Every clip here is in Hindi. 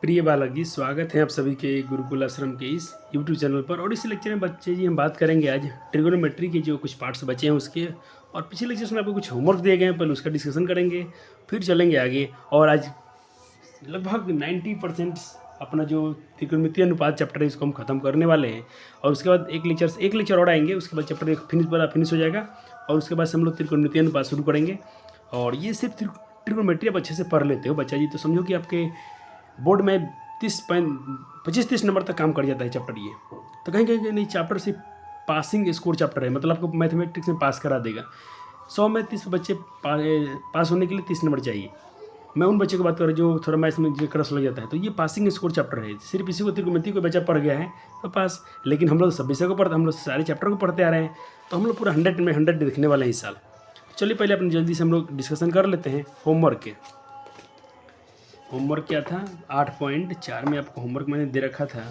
प्रिय बालक जी, स्वागत है आप सभी के गुरुकुल आश्रम के इस यूट्यूब चैनल पर। और इस लेक्चर में बच्चे जी हम बात करेंगे आज ट्रिगोनोमेट्री के जो कुछ पार्ट्स बचे हैं उसके। और पिछले लेक्चर्स में आपको कुछ होमवर्क दिए गए हैं, पहले उसका डिस्कशन करेंगे, फिर चलेंगे आगे। और आज लगभग 90% अपना जो त्रिकोणमितीय अनुपात चैप्टर है इसको हम खत्म करने वाले हैं। और उसके बाद एक लेक्चर और आएंगे, उसके बाद चैप्टर फिनिश हो जाएगा। और उसके बाद से हम लोग त्रिकोणमितीय अनुपात शुरू करेंगे। और ये सिर्फ ट्रिगोनोमेट्री आप अच्छे से पढ़ लेते हो बच्चा जी, तो समझो कि आपके बोर्ड में 25-30 नंबर तक काम कर जाता है चैप्टर ये। तो कहीं कहीं नहीं, चैप्टर सिर्फ पासिंग स्कोर चैप्टर है, मतलब आपको मैथमेटिक्स में पास करा देगा। 100 में 30 बच्चे पास होने के लिए 30 नंबर चाहिए। मैं उन बच्चों की बात कर रहा हूँ जो थोड़ा मैथ्स में जो क्रस लग जाता है, तो ये पासिंग स्कोर चैप्टर है। सिर्फ इसी को त्रिकोणमिति को बच्चा पढ़ गया है तो पास। लेकिन हम लोग सब विषय को पढ़ते, हम लोग सारे चैप्टर को पढ़ते आ रहे हैं, तो हम लोग पूरा 100 में 100 देखने वाले हैं इस साल। चलिए पहले अपने जल्दी से हम लोग डिस्कशन कर लेते हैं होमवर्क के। होमवर्क क्या था? 8.4 में आपको होमवर्क मैंने दे रखा था।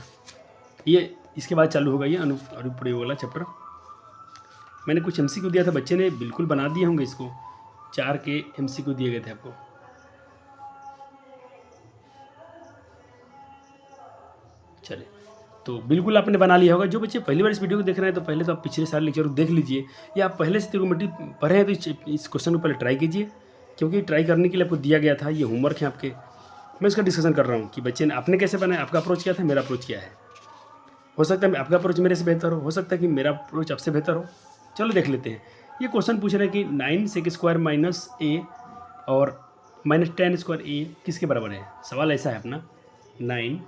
ये इसके बाद चालू होगा ये अनुप्रयोग वाला चैप्टर। मैंने कुछ एमसीक्यू दिया था, बच्चे ने बिल्कुल बना दिए होंगे इसको। 4 के एमसीक्यू दिए गए थे आपको। चलिए, तो बिल्कुल आपने बना लिया होगा। जो बच्चे पहली बार इस वीडियो को देख रहे हैं तो पहले तो आप पिछले सारे लेक्चर को देख लीजिए, या आप पहले से त्रिकोणमिति पढ़े हैं तो इस क्वेश्चन को पहले ट्राई कीजिए, क्योंकि ट्राई करने के लिए आपको दिया गया था। ये होमवर्क है आपके। मैं इसका डिस्कशन कर रहा हूँ कि बच्चे ने आपने कैसे बनाया, आपका अप्रोच क्या था, मेरा अप्रोच क्या है। हो सकता है आपका अप्रोच मेरे से बेहतर हो सकता है कि मेरा अप्रोच आपसे बेहतर हो। चलो देख लेते हैं। ये क्वेश्चन पूछ रहे हैं कि 9 सेक स्क्वायर माइनस ए और माइनस 10 स्क्वायर ए किसके बराबर है। सवाल ऐसा है अपना, 9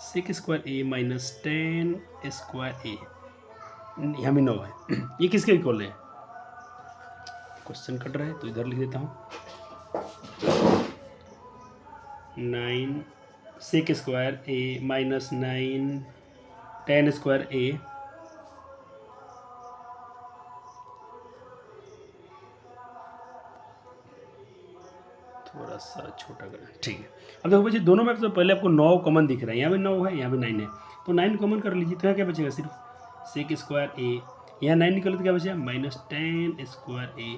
सेक स्क्वायर ए माइनस 10 स्क्वायर ए, यहाँ भी 9 है, ये किसके इक्वल है। क्वेश्चन कट रहा है तो इधर लिख देता हूँ। 9 सेक स्क्वायर ए माइनस 9 10 स्क्वायर ए, थोड़ा सा छोटा करें, ठीक है। अब देखो बच्चे, दोनों में तो पहले आपको 9 कॉमन दिख रहा है, यहाँ भी 9 है, यहाँ भी 9 है, तो 9 कॉमन कर लीजिए। तो यहाँ क्या बचेगा, सिर्फ सेक स्क्वायर ए, यहाँ 9 निकले तो क्या बचेगा माइनस 10 स्क्वायर ए।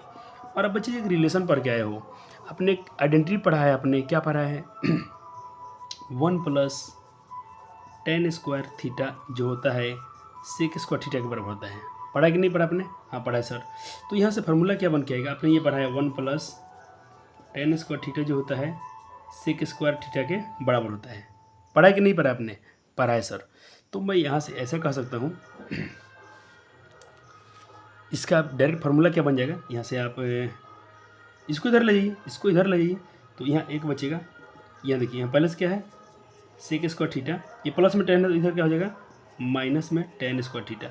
और अब बच्चे एक रिलेशन पढ़ के आए हो, अपने आइडेंटिटी पढ़ा है, आपने क्या पढ़ा है 1 प्लस 10 स्क्वायर थीटा जो होता है सेक स्क्वायर थीटा के बराबर होता है। पढ़ा कि नहीं पढ़ा आपने? हाँ पढ़ा है सर। तो यहाँ से फार्मूला क्या बन के आएगा, आपने ये पढ़ा है 1 प्लस 10 स्क्वायर थीटा जो होता है सेक स्क्वायर थीटा के बराबर होता है। पढ़ा है कि नहीं पढ़ा आपने? पढ़ा है सर। तो मैं यहाँ से ऐसा कह सकता हूँ, इसका डायरेक्ट फार्मूला क्या बन जाएगा, यहाँ से आप इसको इधर ले जाइए, इसको इधर ले जाइए, तो यहाँ एक बचेगा। यहाँ देखिए, यहाँ प्लस क्या है सेक स्क्वायर थीटा, ये प्लस में 10 है तो इधर क्या हो जाएगा माइनस में 10 स्क्वायर थीटा।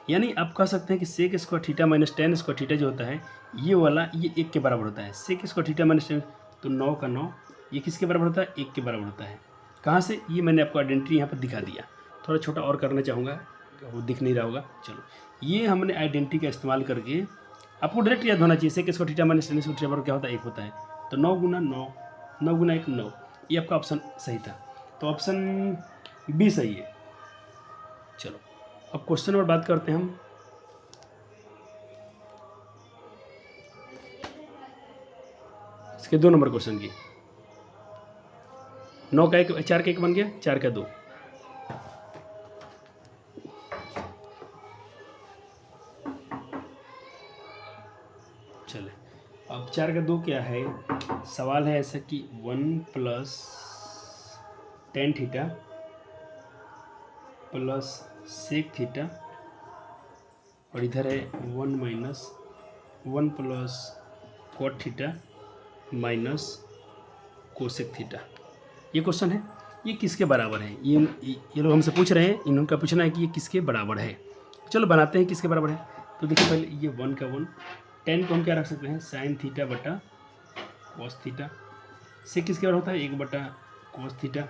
यानी आप कह सकते हैं कि sec square theta minus 10 square theta जो होता है ये वाला, ये 1 के बराबर होता है। सेक स्क्वायर थीटा माइनस 10, तो 9 का 9, ये किसके बराबर होता है, 1 के बराबर होता है। कहाँ से, ये मैंने आपको आइडेंटिटी यहाँ पर दिखा दिया। थोड़ा छोटा और करना चाहूँगा, वो दिख नहीं रहा होगा। चलो, ये हमने आइडेंटिटी का इस्तेमाल करके, आपको डायरेक्ट याद होना चाहिए sec square theta minus 10 square theta बराबर क्या होता है, 1 होता है। तो 9 गुना 9, 9 गुना 1 9, ये आपका ऑप्शन सही था। तो ऑप्शन बी सही है। चलो अब क्वेश्चन नंबर बात करते हैं हम। इसके 2 नंबर क्वेश्चन की। 9 का 1, 4 का 1 बन गया, 4 का 2। चले, अब 4 का 2 क्या है। सवाल है ऐसा कि 1 plus 10 theta plus sec theta, और इधर है 1 minus 1 plus cot theta minus cosec theta. ये क्वेश्चन है, ये किसके बराबर है। ये लोग हमसे पूछ रहे हैं, इनका पूछना है कि ये किसके बराबर है। चलो बनाते हैं किसके बराबर है। तो देखिए पहले ये 1 का 1, 10 को हम क्या रख सकते हैं साइन थीटा बटा कॉस थीटा। से किसके बराबर होता है 1 बटा कॉस थीटा।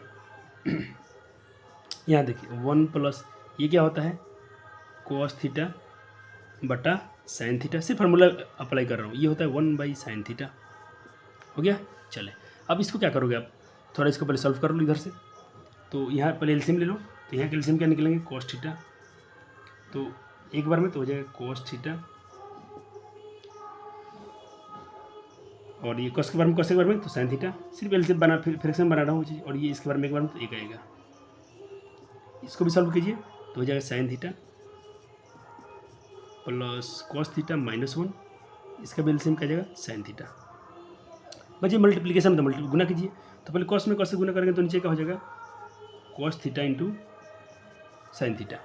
यहाँ देखिए 1 प्लस ये क्या होता है कॉस थीटा बटा साइन थीटा। सिर्फ फार्मूला अप्लाई कर रहा हूँ, ये होता है 1 बाई साइन थीटा। हो गया। चले, अब इसको क्या करोगे आप, थोड़ा इसको पहले सॉल्व कर लो इधर से। तो यहाँ पहले एलसीएम ले लो, तो यहाँ के एलसीएम क्या निकलेंगे कॉस थीटा, तो एक बार में तो हो जाएगा कॉस थीटा, और ये कॉस के बारे में कॉस के बारे में तो साइन थीटा, सिर्फ एलसीएम बना फ्रैक्शन बना रहा हूँ चीज़। और ये इसके बारे में एक बार में तो एक आएगा, इसको भी सॉल्व कीजिए तो हो जाएगा sign theta plus cos theta -1, इसका भी एलसीएम क्या जाएगा साइन थीटा। बच्चे मल्टीप्लिकेशन तो गुना कीजिए, तो पहले कॉस में कॉस से गुना करेंगे तो नीचे क्या हो जाएगा cos theta into sine theta,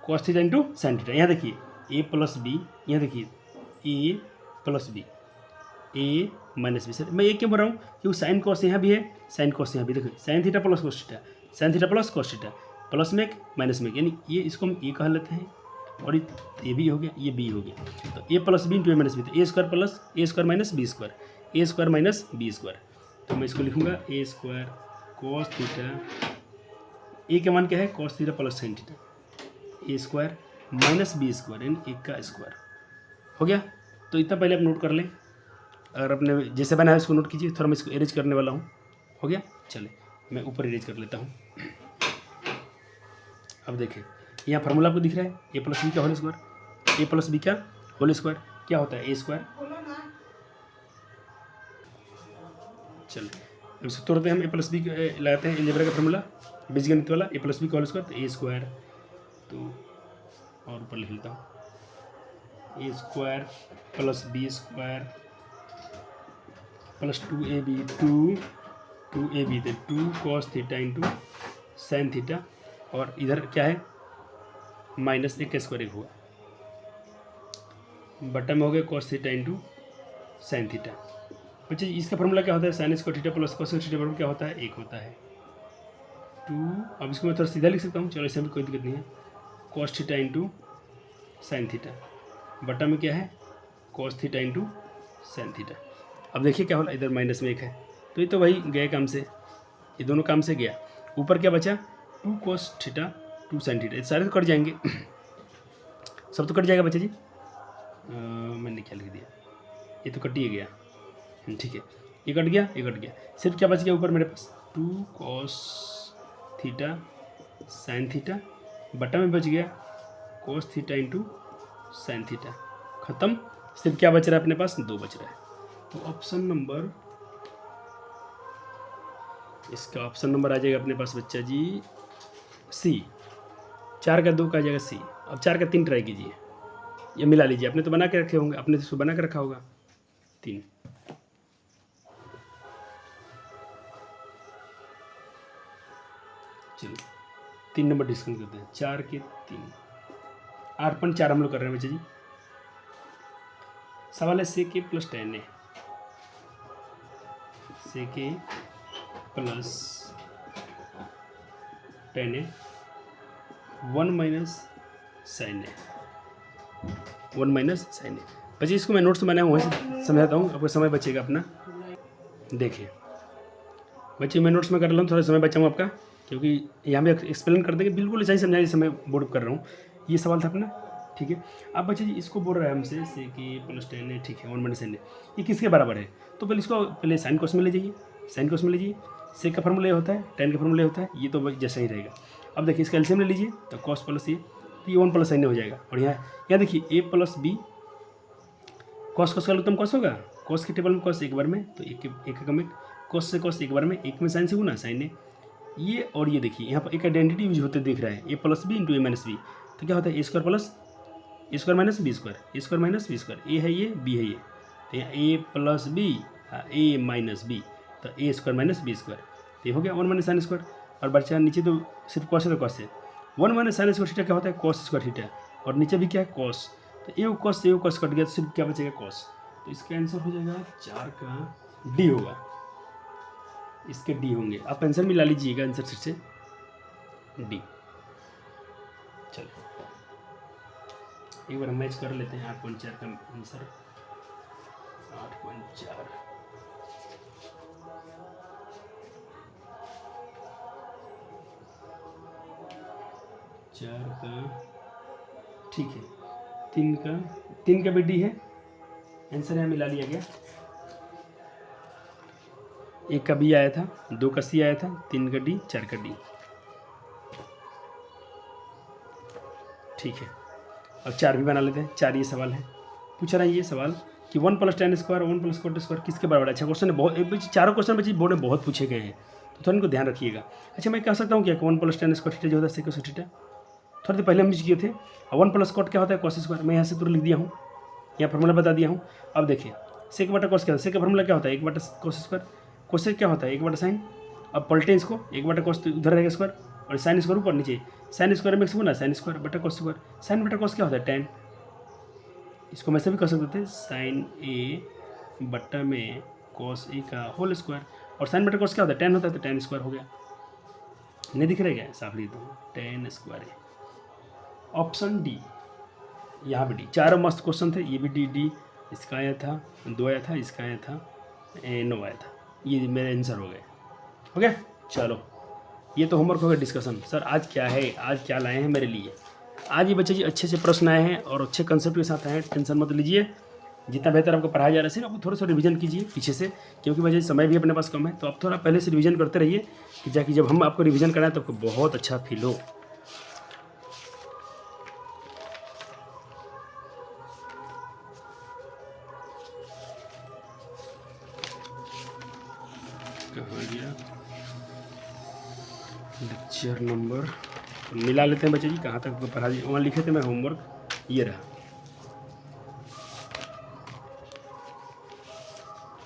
cos theta into sine theta. यहाँ देखिए ए प्लस बी, यहाँ देखिए ए प्लस बी, ए माइनस बी। सर मैं ये क्यों बोल रहा हूँ क्योंकि साइन कॉस यहाँ भी है, साइन कॉस यहाँ भी, देखिए sign theta plus cos theta, sign theta plus cos theta, plus में एक माइनस में एक, यानी ये इसको हम ए कह लेते हैं और ये बी हो गया, ये बी हो गया। तो A plus B into A minus B, तो A square plus A square minus B square, A square minus B square. तो मैं इसको लिखूँगा A square cos theta, A के मान क्या है cos theta plus sine theta, A square minus B square यानी एक का स्क्वायर हो गया। तो इतना पहले आप नोट कर लें, अगर आपने जैसे बनाया इसको नोट कीजिए। थोड़ा मैं इसको इरेज करने वाला हूँ, हो गया। चले मैं ऊपर इरेज कर लेता हूँ। अब देखिए यहाँ फार्मूला आपको दिख रहा है ए प्लस बी का होल स्क्वायर, ए प्लस बी का होल स्क्वायर क्या होता है ए स्क्वायर। चलिए अब इसको तोड़ते हैं, हम ए प्लस बी लगाते हैं अलजेब्रा का फार्मूला बीजगणित वाला, ए प्लस बी का होल स्क्वायर तो ए स्क्वायर, तो और ऊपर लिख लेता हूँ A square plus B square plus 2ab, 2ab तो 2 cos theta into sine theta, और इधर क्या है माइनस एक का स्क्वायर एक हुआ, बटा में हो गया cos theta into sine theta. बच्चे इसका फॉर्मूला क्या होता है sign square theta plus cos theta बराबर क्या होता है एक होता है 2। अब इसको मैं थोड़ा सीधा लिख सकता हूँ, चलो इसमें भी कोई दिक्कत नहीं है, cos theta into sine theta, बटा में क्या है cos theta into sine theta. अब देखिए क्या होला, इधर माइनस में एक है तो ये तो वही गए काम से, ये दोनों काम से गया। ऊपर क्या बचा 2 कॉस थीटा 2 साइन थीटा, सारे तो कट जाएंगे सब तो कट जाएगा बच्चे जी। मैंने क्या लिख दिया, ये तो कट ही गया, ठीक है ये कट गया ये कट गया, सिर्फ क्या बच गया ऊपर मेरे पास 2 कॉस थीटा साइन थीटा, बटा में बच गया cos theta into sine theta, ख़त्म। सिर्फ क्या बच रहा है अपने पास 2 बच रहा है। तो ऑप्शन नंबर, इसका ऑप्शन नंबर आ जाएगा अपने पास बच्चा जी सी, 4 का 2 का आ जाएगा सी। अब 4 का 3 ट्राई कीजिए, ये मिला लीजिए, आपने तो बना के रखे होंगे, आपने तो इसको बना के रखा होगा 3। चलो 3 नंबर डिस्काउंट करते हैं, 4 के 3, 8.4 हम लोग कर रहे हैं बच्चे जी। सवाल है से के प्लस tan है, से के प्लस tan है 1 माइनस साइन है, 1 माइनस साइन है। बच्चे इसको मैं नोट्स बनाया हूँ वहीं से समझाता हूँ, आपको समय बचेगा अपना। देखिए बच्चे मैं नोट्स में कर रहा हूँ, थोड़ा समय बचाऊँ आपका, क्योंकि यहाँ पे एक्सप्लेन कर देंगे बिल्कुल ऐसा ही समझाइए जैसे मैं बोर्ड पर कर रहा हूँ। ये सवाल था अपना, ठीक है। अब बच्चे जी इसको बोल रहा है हमसे से कि प्लस tan है, ठीक है 1 माइनस साइन है, ये किसके बराबर है। तो पहले इसको पहले साइन कोस में ले जाइए, साइन कोस में ले जाइए, सेक का फॉर्मूला होता है tan का फॉर्मूला होता है, ये तो जैसा ही रहेगा। अब देखिए इसका एलसीएम ले लीजिए तो कॉस प्लस ये, तो ये 1 प्लस साइन हो जाएगा। और यहाँ देखिए ए प्लस बी, कॉस का उत्तम कॉस होगा, कॉस के टेबल में कॉस एक बार में, तो एक कम एक, कॉस से कॉस एक बार में, एक में साइन से गुना साइन है ये। और ये देखिए यहाँ पर एक आइडेंटिटी यूज होते दिख रहा है A plus B into A minus B, तो क्या होता है ए square plus A square minus B square, A square minus B square, ए है ये बी है ये, तो यहाँ ए प्लस बी ए माइनस बी, तो A square minus B square, तो ये हो गया 1 माइनस साइन स्क्वायर। और बच्चा नीचे तो सिर्फ कॉस है तो कॉस है, 1 माइनस साइन स्क्वायर थीटा क्या होता है कॉस स्क्वायर थीटा, और नीचे भी क्या है कॉस, तो ए कॉस से कॉस कट गया तो सिर्फ क्या बचेगा कॉस। तो इसका आंसर हो जाएगा 4 का डी होगा, इसके डी होंगे। आप आंसर मिला लीजिएगा आंसर से डी। चलो एक बार मैच कर लेते हैं, 8.4 का आंसर 8.4। चार का ठीक है, 3 का भी डी है, आंसर यहाँ मिला लिया गया। 1 का बी आया था, 2 का सी आया था, 3 का डी, 4 का डी, ठीक है। अब 4 भी बना लेते हैं, 4 ये सवाल है, पूछ रहा है ये सवाल कि 1 + tan स्क्वायर 1 + cot स्क्वायर किसके बराबर है। अच्छा क्वेश्चन बहुत, चारों क्वेश्चन बच्चे बोर्ड में बहुत पूछे गए हैं, तो थोड़ा इनको ध्यान रखिएगा। अच्छा मैं कह सकता हूँ क्या 1 + tan स्क्वायर थीटा जो होता है sec थीटा, थोड़ी देर पहले हम किए थे। 1 + cot क्या होता है cos स्क्वायर, मैं यहाँ से पूरा लिख दिया हूँ, यहाँ फार्मूला बता दिया हूँ। अब देखिए sec बटा cos क्या होता है, sec का फार्मूला क्या होता है 1 बटा cos स्क्वायर, cos क्या होता है 1 बटा साइन। अब पलटे इसको 1 बटा cos तो उधर रहेगा स्क्वायर और साइन स्क्वायर ऊपर नीचे, साइन स्क्वायर में ना साइन स्क्वायर बटा cos स्क्वायर, साइन बटा cos क्या होता है tan। इसको मैं से भी कर सकते थे साइन ए बटा में cos ए का होल स्क्वायर, और साइन बटा cos क्या होता है tan होता है, तो tan स्क्वायर हो गया। नहीं दिख रहा क्या, साफ लिख दो tan स्क्वायर है। ऑप्शन डी, यहाँ पे डी। चारों मस्त क्वेश्चन थे, ये भी डी, इसका आया था 2 आया था, इसका आया था 9 आया था, ये मेरे आंसर हो गए। हो गया, चलो ये तो होमवर्क हो गया। डिस्कशन सर आज क्या है, आज क्या लाए हैं मेरे लिए। आज ये बच्चे जी अच्छे से प्रश्न आए हैं और अच्छे कंसेप्ट के साथ आए हैं, टेंशन मत लीजिए। जितना बेहतर आपको पढ़ाया जा रहा है सिर्फ आप थोड़ा सा रिवीजन कीजिए पीछे से, क्योंकि वजह समय भी अपने पास कम है, तो आप थोड़ा पहले से रिवीजन करते रहिए कि जाकि जब हम आपको रिवीजन कराएं तो आपको बहुत अच्छा फील हो। कहाँ गया लेक्चर नंबर, मिला लेते हैं बच्चे जी, कहाँ तक पढ़ा दिए, वहाँ लिखे थे मैं होमवर्क, ये रहा,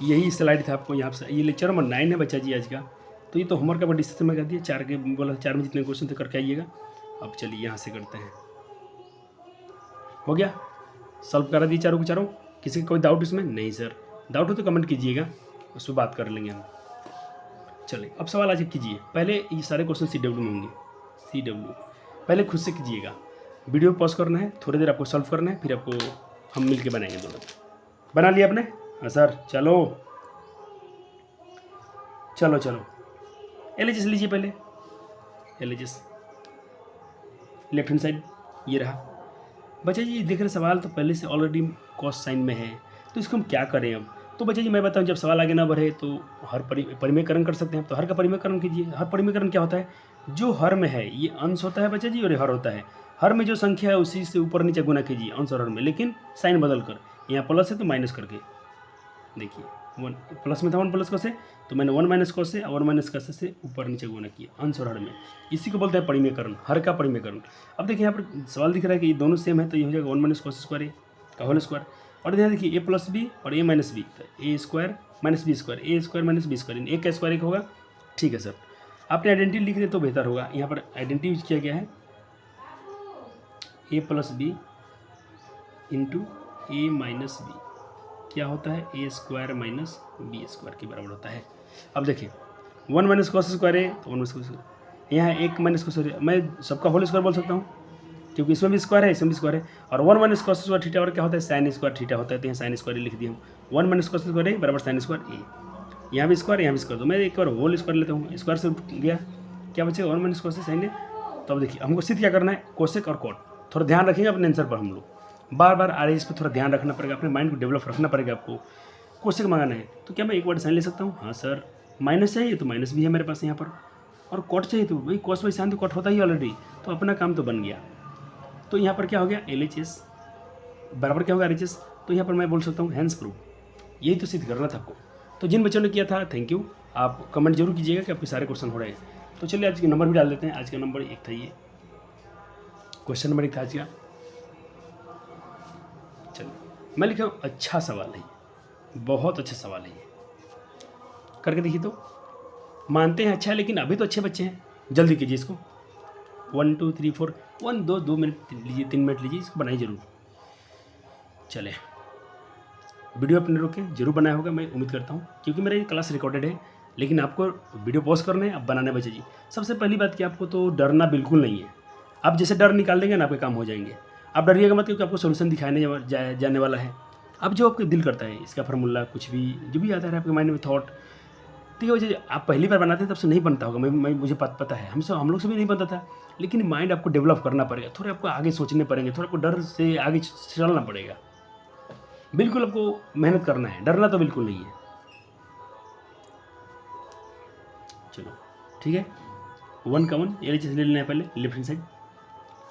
यही स्लाइड था आपको यहाँ से। ये लेक्चर नंबर 9 है बच्चा जी आज का। तो ये तो होमवर्क का डिस्कशन में कर दिया, 4 के बोला 4 में जितने क्वेश्चन थे करके आइएगा। अब चलिए यहाँ से करते हैं, हो गया सॉल्व करा दिए चारों के चारों। किसी का कोई डाउट इसमें नहीं सर, डाउट हो तो कमेंट कीजिएगा, उस पर बात कर लेंगे हम। चलिए अब सवाल आज कीजिए, पहले ये सारे क्वेश्चन CW में होंगे, CW पहले खुद से कीजिएगा, वीडियो पॉज करना है, थोड़ी देर आपको सॉल्व करना है, फिर आपको हम मिल के बनाएंगे दोनों। बना लिया आपने? हाँ सर, चलो चलो चलो LHS लीजिए पहले, LHS लेफ्ट हैंड साइड ये रहा। बच्चा जी देख रहे सवाल तो पहले से ऑलरेडी कॉस साइन में है, तो इसको हम क्या करें अब। तो बच्चा जी मैं बताऊं, जब सवाल आगे ना बढ़े तो हर परिमेयकरण कर सकते हैं। तो हर का परिमेयकरण कीजिए। हर परिमेयकरण क्या होता है, जो हर में है ये अंश होता है बच्चा जी और ये हर होता है। हर में जो संख्या है उसी से ऊपर नीचे गुना कीजिए अंश और हर में, लेकिन साइन बदल कर, यहाँ प्लस है तो माइनस करके। देखिए 1 प्लस में था 1 + cos है, तो मैंने 1 - cos से और 1 - cos से ऊपर नीचे गुना किया अंश और हर में। इसी को बोलते हैं परिमेयकरण, हर का परिमेयकरण। अब देखिए यहाँ पर सवाल दिख रहा है कि ये दोनों सेम है, तो ये हो जाएगा 1 - cos स्क्वायर का होल स्क्वायर। और यहाँ देखिए a + b और a - b, तो a² - b square, a² - b square, एक का स्क्वायर एक होगा। ठीक है सर, आपने आइडेंटिटी लिख दे तो बेहतर होगा। यहाँ पर आइडेंटिटी यूज किया गया है a + b into a - b क्या होता है, a² - b स्क्वायर के बराबर होता है। अब देखिए 1 - cos स्क्वायर है तो 1 - cos, यहाँ 1 - cos, मैं सबका होल स्क्वायर बोल सकता हूँ क्योंकि इसमें भी स्क्वायर है इसमें भी स्क्वायर है। और 1 - cos स्क्वायर थीटा और क्या होता है साइन स्क्वायर थीटा होता है, तो यहाँ साइन स्क्वायर लिख दिया हूँ। 1 - cos स्क्वायर है बराबर साइन स्क्वायर a, यहाँ भी स्क्वायर यहाँ भी स्क्वायर, तो मैं एक बार होल स्क्वायर लेता हूँ, स्क्वायर से गया क्या बचेगा 1 - cos साइन है। तो अब देखिए हमको सिर्फ क्या करना है, कोसेक और कॉट। थोड़ा ध्यान रखिएगा अपने आंसर पर, हम लोग बार बार आ रही है, इस पर थोड़ा ध्यान रखना पड़ेगा, अपने माइंड को डेवलप रखना पड़ेगा आपको। कोसेक मंगाना है तो क्या मैं एक बार साइन ले सकता हूँ, हाँ सर। माइनस चाहिए तो माइनस भी है मेरे पास यहाँ पर, और कॉट चाहिए तो भाई कॉस बाई साइन तो कॉट होता ही ऑलरेडी, तो अपना काम तो बन गया। तो यहाँ पर क्या हो गया LHS बराबर क्या होगा RHS, तो यहाँ पर मैं बोल सकता हूँ हैंस प्रूफ। यही तो सिद्ध करना था आपको। तो जिन बच्चों ने किया था थैंक यू, आप कमेंट जरूर कीजिएगा कि आपके सारे क्वेश्चन हो रहे हैं। तो चलिए आज के नंबर भी डाल देते हैं। आज का नंबर 1 था, ये क्वेश्चन नंबर 1 था आज का। चलिए मैं लिखा हूँ अच्छा सवाल है, बहुत अच्छा सवाल है, ये करके देखिए। तो मानते हैं अच्छा है, लेकिन अभी तो अच्छे बच्चे हैं, जल्दी कीजिए इसको। 1 2 3 4 1 2 मिनट लीजिए, 3 मिनट लीजिए, इसको बनाइए जरूर। चले वीडियो अपने रोके जरूर बनाया होगा, मैं उम्मीद करता हूँ, क्योंकि मेरा ये क्लास रिकॉर्डेड है, लेकिन आपको वीडियो पॉज करना है, अब बनाने बच्चे जी। सबसे पहली बात कि आपको तो डरना बिल्कुल नहीं है। आप जैसे डर निकाल देंगे ना आपके काम हो जाएंगे। आप डरिएगा मत, क्योंकि आपको सोल्यूशन दिखाने जाने वाला है। अब जो आपको दिल करता है इसका फार्मूला कुछ भी जो भी आता है आपके माइंड में थॉट, ठीक है वजह आप पहली बार बनाते हैं तब से नहीं बनता होगा, मुझे पता है, हम लोग से भी नहीं बनता था। लेकिन माइंड आपको डेवलप करना पड़ेगा, थोड़े आपको आगे सोचने पड़ेंगे, थोड़ा आपको डर से आगे चलना पड़ेगा। बिल्कुल आपको मेहनत करना है, डरना तो बिल्कुल नहीं है। चलो ठीक है, 1 का 1 LHS ले लेना है पहले लेफ्ट हैंड साइड।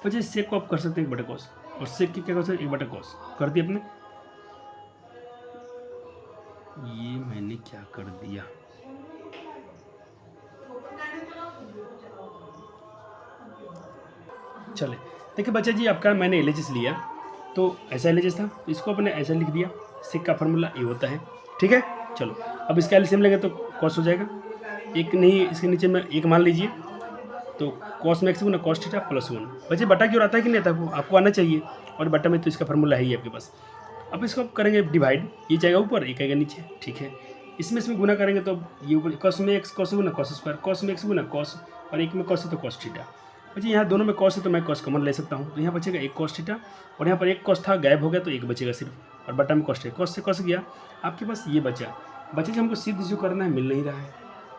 वजह सेक को आप कर सकते हैं 1 बटा कॉस, और सेक की क्या कर सकते हैं 1 बटा कॉस कर दिया अपने। क्या कर दिया। चले देखिए बच्चा जी, आपका मैंने LHS लिया तो ऐसा LHS था, इसको अपने ऐसा लिख दिया, सेक का फार्मूला ये होता है, ठीक है। चलो अब इसका एलसीएम लेंगे तो कॉस हो जाएगा, एक नहीं इसके नीचे में एक मान लीजिए, तो कॉस में एक्स गुना कॉस थीटा प्लस 1। बच्चे बटा क्यों आता है कि नहीं आता, वो आपको आना चाहिए, और बटा में तो इसका फार्मूला है ही आपके पास। अब इसको आप करेंगे डिवाइड, ये जाएगा ऊपर एक आएगा नीचे, ठीक है। इसमें गुना करेंगे तो ये ऊपर कॉस में एक्स कॉस गुना कॉस स्क्वायर, कॉस में एक्स गुना कॉस, और एक में कॉस है तो कॉस थीटा। बच्चे यहाँ दोनों में कॉस है तो मैं कॉस कॉमन ले सकता हूँ, तो यहाँ बचेगा एक कॉस थीटा, और यहाँ पर एक कॉस था गायब हो गया तो एक बचेगा सिर्फ, और बटा में कॉस है, कॉस से कॉस गया, आपके पास ये बचा। बच्चे जो हमको सिद्ध जो करना है मिल नहीं रहा है,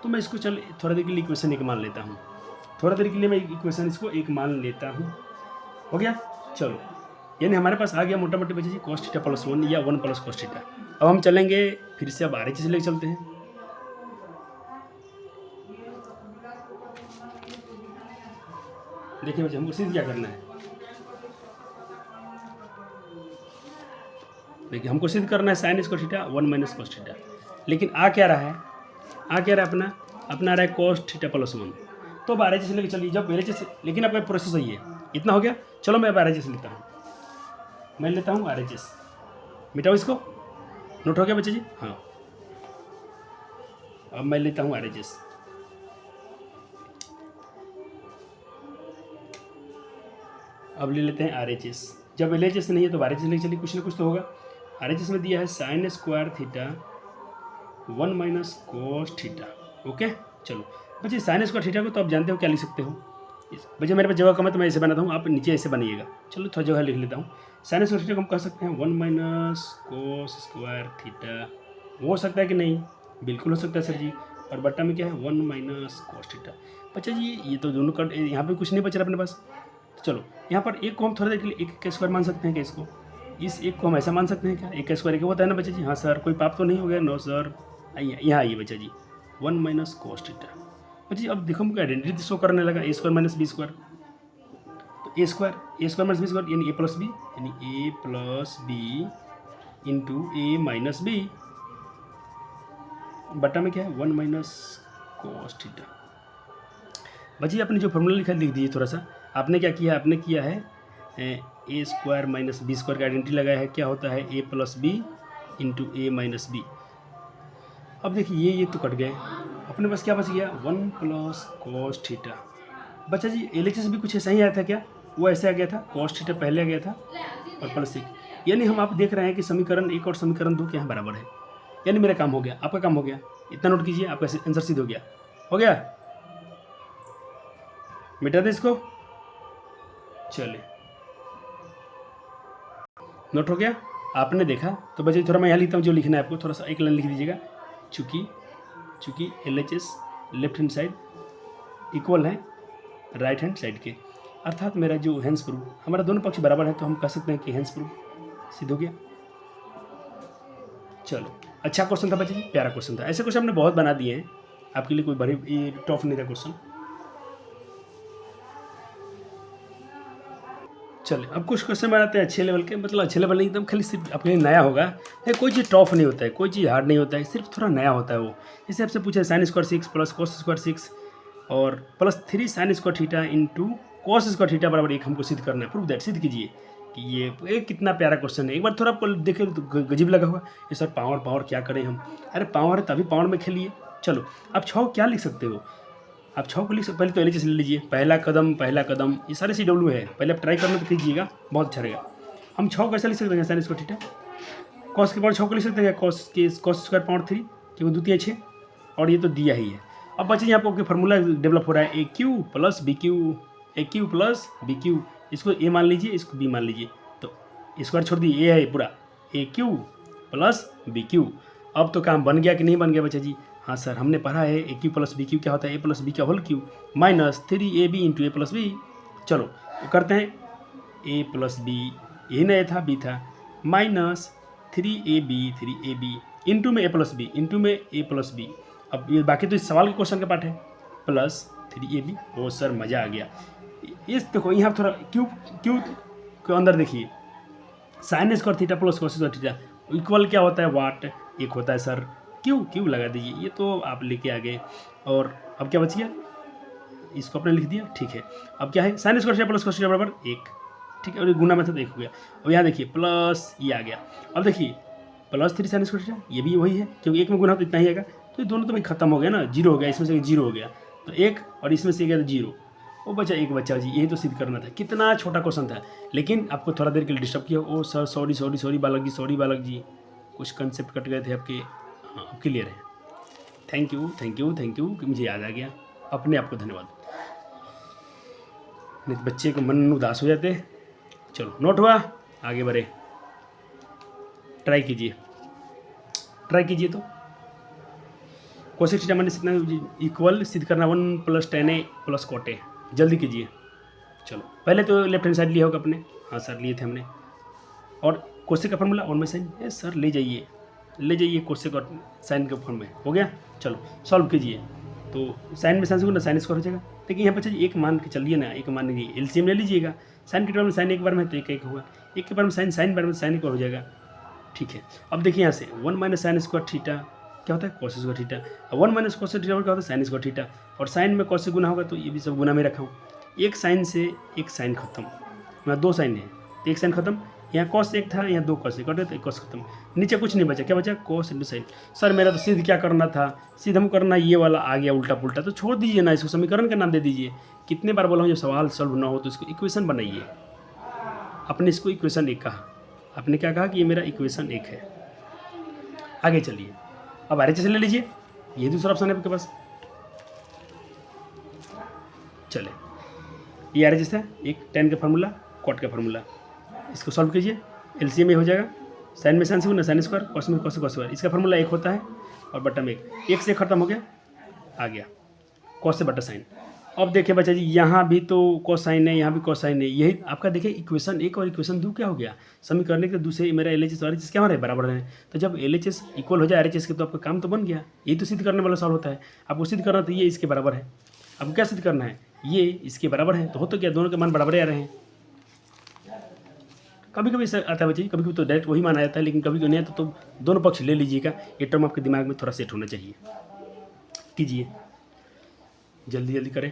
तो मैं इसको चल थोड़ा देर के लिए इक्वेशन एक मान लेता हूँ, थोड़ा देर के लिए मैं इक्वेशन इसको एक मान लेता हूँ। हो गया, चलो यानी हमारे पास आ गया मोटा मोटी बच्चे जी कॉस थीटा प्लस 1 या 1 प्लस कॉस थीटा। अब हम चलेंगे फिर से, अब RHS लेके चलते हैं। देखिए बच्चे हमको सिद्ध क्या करना है, देखिए हमको सिद्ध करना है sign square theta 1 minus cos theta, लेकिन आ क्या रहा है, आ क्या रहा है अपना आ रहा है कॉस थीटा प्लस 1। तो अब RHS लेके चलिए, जब LHS, लेकिन आपका प्रोसेस सही है, इतना हो गया। चलो मैं अब RHS लेता हूँ, मैं लेता हूँ RHS, मिटाओ इसको, नोट हो गया बच्चे जी, हाँ। अब मैं लेता हूँ RHS, अब ले लेते हैं RHS। जब LHS नहीं है तो RHS लेके चलिए, कुछ ना कुछ तो होगा। RHS में दिया है sign square theta 1 minus cos theta, okay. चलो बच्चे साइन स्क्वायर थीटा को तो आप जानते हो क्या लिख सकते हो, बच्चे मेरे पास जगह कम है तो मैं ऐसे बनाता हूँ, आप नीचे ऐसे बनिएगा। चलो थोड़ा जगह लिख लेता हूँ। साइन स्क्वायर थीटा को हम कह सकते हैं 1 माइनस कॉस स्क्वायर थीटा, हो सकता है कि नहीं, बिल्कुल हो सकता है सर जी। और बट्टा में क्या है 1 माइनस कॉस थीटा। बच्चा जी ये तो दोनों कट, यहाँ पे कुछ नहीं बच रहा अपने पास, तो चलो यहाँ पर एक को हम थोड़ा देर के लिए एक का स्क्वायर मान सकते हैं क्या, इसको इस एक को हम ऐसा मान सकते हैं क्या, एक का स्क्वायर एक होता है ना बच्चा जी, हाँ सर कोई पाप तो नहीं हो गया, नो सर। यहाँ आइए बच्चा जी 1 माइनस कॉस थीटा। बच्चा जी अब देखो हमको आइडेंटिटी शो करने लगा, ए स्क्वायर माइनस बी स्क्वायर, तो A square minus B square यानी ए प्लस बी, यानी ए plus B into A minus B, बटा में क्या है 1 माइनस कॉस थीटा। बच्ची आपने जो फॉर्मूला लिखा लिख दीजिए थोड़ा सा, आपने क्या किया, आपने किया है ए स्क्वायर माइनस बी स्क्वायर का आइडेंटिटी लगाया है, क्या होता है A plus B into A minus B. अब देखिए ये तो कट गए, अपने पास क्या बच गया 1 प्लस कॉस थीटा। बच्चा जी LHS भी कुछ ऐसा ही आया था क्या, वो ऐसे आ गया था, कॉस थीटा पहले आ गया था और प्लस 1, यानी हम आप देख रहे हैं कि समीकरण 1 और समीकरण 2 के यहाँ बराबर है, यानी मेरा काम हो गया, आपका काम हो गया, इतना नोट कीजिए, आपका आंसर सिद्ध हो गया। हो गया, मिटा दे इसको, चलिए नोट हो गया, आपने देखा। तो बच्चे थोड़ा मैं यहाँ लिखता हूँ, जो लिखना है आपको थोड़ा सा एक लाइन लिख दीजिएगा, चूँकि LHS left hand side equal है राइट हैंड साइड के, अर्थात मेरा जो हैंस प्रूफ, हमारा दोनों पक्ष बराबर है, तो हम कह सकते हैं कि हैंस प्रूफ सिद्ध हो गया। चलो अच्छा क्वेश्चन था बच्चे जी, प्यारा क्वेश्चन था, ऐसे क्वेश्चन हमने बहुत बना दिए हैं, आपके लिए कोई बड़ी टफ नहीं था क्वेश्चन। चलिए अब कुछ क्वेश्चन बनाते हैं अच्छे लेवल के, मतलब अच्छे लेवल नहीं एकदम, खाली सिर्फ अपने लिए नया होगा, कोई चीज़ टफ नहीं होता है, कोई चीज़ हार्ड नहीं होता है, सिर्फ थोड़ा नया होता है वो। जैसे आपसे पूछा sine square 6 plus cos square 6 और plus 3 sign square theta into cos square theta बराबर 1 हमको सिद्ध करना है, प्रूफ दैट, सिद्ध कीजिए कि ये कितना प्यारा क्वेश्चन है। एक बार थोड़ा आपको देखे तो गजीब लगा होगा, ये सर पावर क्या करें हम, अरे पावर है तभी पावर में खेलिए। चलो आप 6 क्या लिख सकते हो, आप 6 को लिख सकते, पहले तो LHS ले लीजिए, पहला कदम, ये सारे CW है, पहले आप ट्राई करना तो कीजिएगा, बहुत अच्छा रहेगा। हम 6 को कैसे लिख सकते हैं, साइन स्क्वायर थीटा, कॉस के पावर 6 को लिख सकते हैं, कॉस स्क्वायर पावर 3 क्योंकि द्वितीय 6, और ये तो दिया ही है। अब बच्चे यहाँ पर फार्मूला डेवलप हो रहा है, AQ प्लस BQ, इसको A मान लीजिए, इसको B मान लीजिए, तो स्क्वायर छोड़ दिए, A है पूरा, AQ प्लस BQ। अब तो काम बन गया कि नहीं बन गया बच्चा जी, हाँ सर हमने पढ़ा है AQ प्लस BQ क्या होता है, A प्लस B का whole cube minus 3AB into A plus B. चलो तो करते हैं A प्लस बी, यही ना A था, B था, माइनस 3AB इंटू में A प्लस बी, इंटू में A प्लस बी। अब ये बाकी तो इस सवाल के क्वेश्चन का पार्ट है, प्लस 3AB। ओ सर मज़ा आ गया। इस देखो यहाँ थोड़ा क्यू के अंदर देखिए, sine square theta plus cos square theta equal क्या होता है, वाट, एक होता है सर क्यों लगा दीजिए, ये तो आप लेके आ गए। और अब क्या बच गया, इसको आपने लिख दिया, ठीक है। अब क्या है, sign square theta plus cos theta बराबर 1, ठीक है। और ये गुना मेथड 1 हो गया। अब यहाँ देखिए प्लस ये आ गया। अब देखिए +3 साइन स्क्वायर थीटा, ये भी वही है क्योंकि 1 में गुना तो इतना ही आएगा। तो ये दोनों तो भाई खत्म हो गया ना, 0 हो गया, इसमें से 0 हो गया तो 1 और इसमें से गया तो 0, वो बचा 1 बचा जी। यही तो सिद्ध करना था। कितना छोटा क्वेश्चन था, लेकिन आपको थोड़ा देर के लिए डिस्टर्ब किया। ओ सर सॉरी बालक जी, कुछ कंसेप्ट कट गए थे आपके। हाँ अब क्लियर है। थैंक यू कि मुझे याद आ गया। अपने आप को धन्यवाद, नहीं तो बच्चे को मन उदास हो जाते। चलो नोट हुआ, आगे बढ़े, ट्राई कीजिए तो कोसेक थीटा माइनस इतना इक्वल सिद्ध करना 1 + tan A + cot A, जल्दी कीजिए। चलो पहले तो लेफ्ट हैंड साइड लिया होगा अपने, हाँ सर लिए थे हमने। और कोसेक का फॉर्मूला 1/sin, ए सर ले जाइए कोसेक और साइन के फॉर्म में हो गया। चलो सॉल्व कीजिए, तो साइन में साइन से गुना साइन स्क्वायर हो जाएगा। देखिए यहाँ पर एक मान के चलिए ना, एक मान लीजिए, एलसीएम ले लीजिएगा। साइन के टर्म में साइन एक बार में तो एक होगा, एक के बार में साइन बार में साइन एक बार हो जाएगा, ठीक है। अब देखिए यहाँ से 1 - sin स्क्वायर थीटा क्या होता है, cos square theta. 1 - cos theta क्या होता है, साइन स्क्वायर थीटा। और साइन में cos से गुना होगा तो ये भी सब गुना में रखा हूँ। एक साइन से एक साइन खत्म, यहाँ 2 साइन है तो एक साइन खत्म। यहाँ cos एक था, यहाँ 2 cos कटे तो एक cos खत्म। नीचे कुछ नहीं बचा, क्या बचा, cos × sin। सर मेरा तो सिद्ध क्या करना था, सिद्ध हम करना ये वाला आ गया उल्टा पुल्टा, तो छोड़ दीजिए ना, इसको समीकरण का नाम दे दीजिए। कितने बार बोला हूँ जब सवाल सॉल्व ना हो तो इसको इक्वेशन बनाइए। आपने इसको इक्वेशन 1 कहा, आपने क्या कहा कि ये मेरा इक्वेशन 1 है। आगे चलिए, अब RHS ले लीजिए, ये दूसरा ऑप्शन है आपके पास। चले ये RHS है, एक tan का फार्मूला, cot का फार्मूला, इसको सॉल्व कीजिए। LCM में हो जाएगा, साइन में साइन से गुना साइन स्क्वायर, cos में cos स्क्वायर। इसका फार्मूला 1 होता है और बटा में 1 से खत्म हो गया, आ गया cos से बटा साइन। अब देखिए बच्चा जी, यहाँ भी तो कोसाइन है, यहाँ भी कोसाइन है। यही आपका देखिए इक्वेशन 1 और इक्वेशन 2 क्या हो गया, समीकरण के दूसरे मेरा LHS और RHS क्या हो रहा है, बराबर है। तो जब LHS इक्वल हो जाए RHS के तो आपका काम तो बन गया। यही तो सिद्ध करने वाला सवाल होता है। आपको सिद्ध करना तो ये इसके बराबर है, आपको क्या सिद्ध करना है, ये इसके बराबर है। तो हो तो क्या, दोनों के मान बराबर आ रहे हैं। कभी कभी ऐसा आता है बच्चे, कभी कभी तो डायरेक्ट वही मान आ जाता है, लेकिन कभी कभी नहीं आता तो दोनों पक्ष ले लीजिएगा। ये टर्म आपके दिमाग में थोड़ा सेट होना चाहिए। कीजिए जल्दी करें।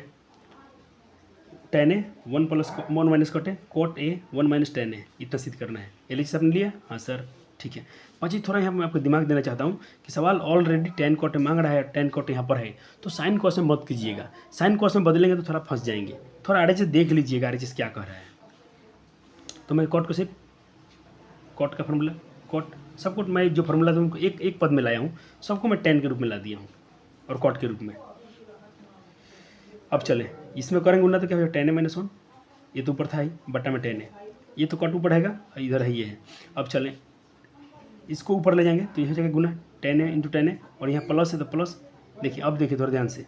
tan A 1 + cot A, cot A 1 - tan A, इतना सिद्ध करना है। LHS आपने लिया, हाँ सर ठीक है। बच्चे थोड़ा यहाँ मैं आपको दिमाग देना चाहता हूँ कि सवाल ऑलरेडी tan cot मांग रहा है, tan cot यहाँ पर है, तो साइन cos में मत कीजिएगा। साइन cos में बदलेंगे तो थोड़ा फंस जाएंगे। थोड़ा RHS देख लीजिएगा, RHS क्या कह रहा है। तो मैं cot को सिर्फ cot का फार्मूला, cot सबको मैं जो फार्मूला था उनको एक पद में लाया हूँ, सबको मैं tan के रूप में ला दिया हूँ और cot के रूप में। अब चले इसमें करेंगे गुना तो क्या होगा, tan A - 1, ये तो ऊपर था ही, बटा में tan A, ये तो कट ऊपर रहेगा, इधर है ये है। अब चलें इसको ऊपर ले जाएंगे तो ये हो जाएगा गुना tan A × tan A, और यहाँ प्लस है तो प्लस। देखिए अब देखिए थोड़ा ध्यान से,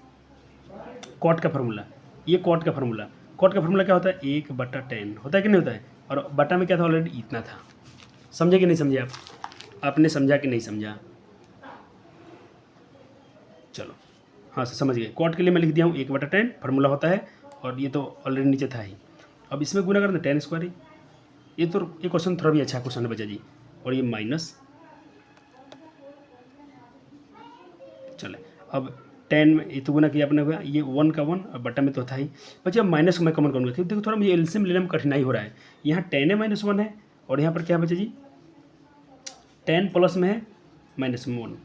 कॉट का फार्मूला, ये कॉट का फार्मूला क्या होता है, 1/tan होता है कि नहीं होता है। और बटा में क्या था, ऑलरेडी इतना था। समझे कि नहीं समझे आप, आपने समझा कि नहीं समझा। चलो हाँ समझ गए। कॉट के लिए मैं लिख दिया हूँ 1/tan फार्मूला होता है, और ये तो ऑलरेडी नीचे था ही। अब इसमें गुना करना tan स्क्वायर, ये तो ये क्वेश्चन थोड़ा भी अच्छा क्वेश्चन है बच्चा जी। और ये माइनस, चले अब tan में ये तो गुना किया अपने हुआ, ये 1 का 1 और बटा में तो था ही। बच्चे अब माइनस को मैं कॉमन करूँगा क्योंकि देखो थोड़ा मुझे एलसीएम लेने में कठिनाई हो रहा है। यहाँ tan A - 1 है, और यहाँ पर क्या बच्चा जी, tan प्लस में है -1,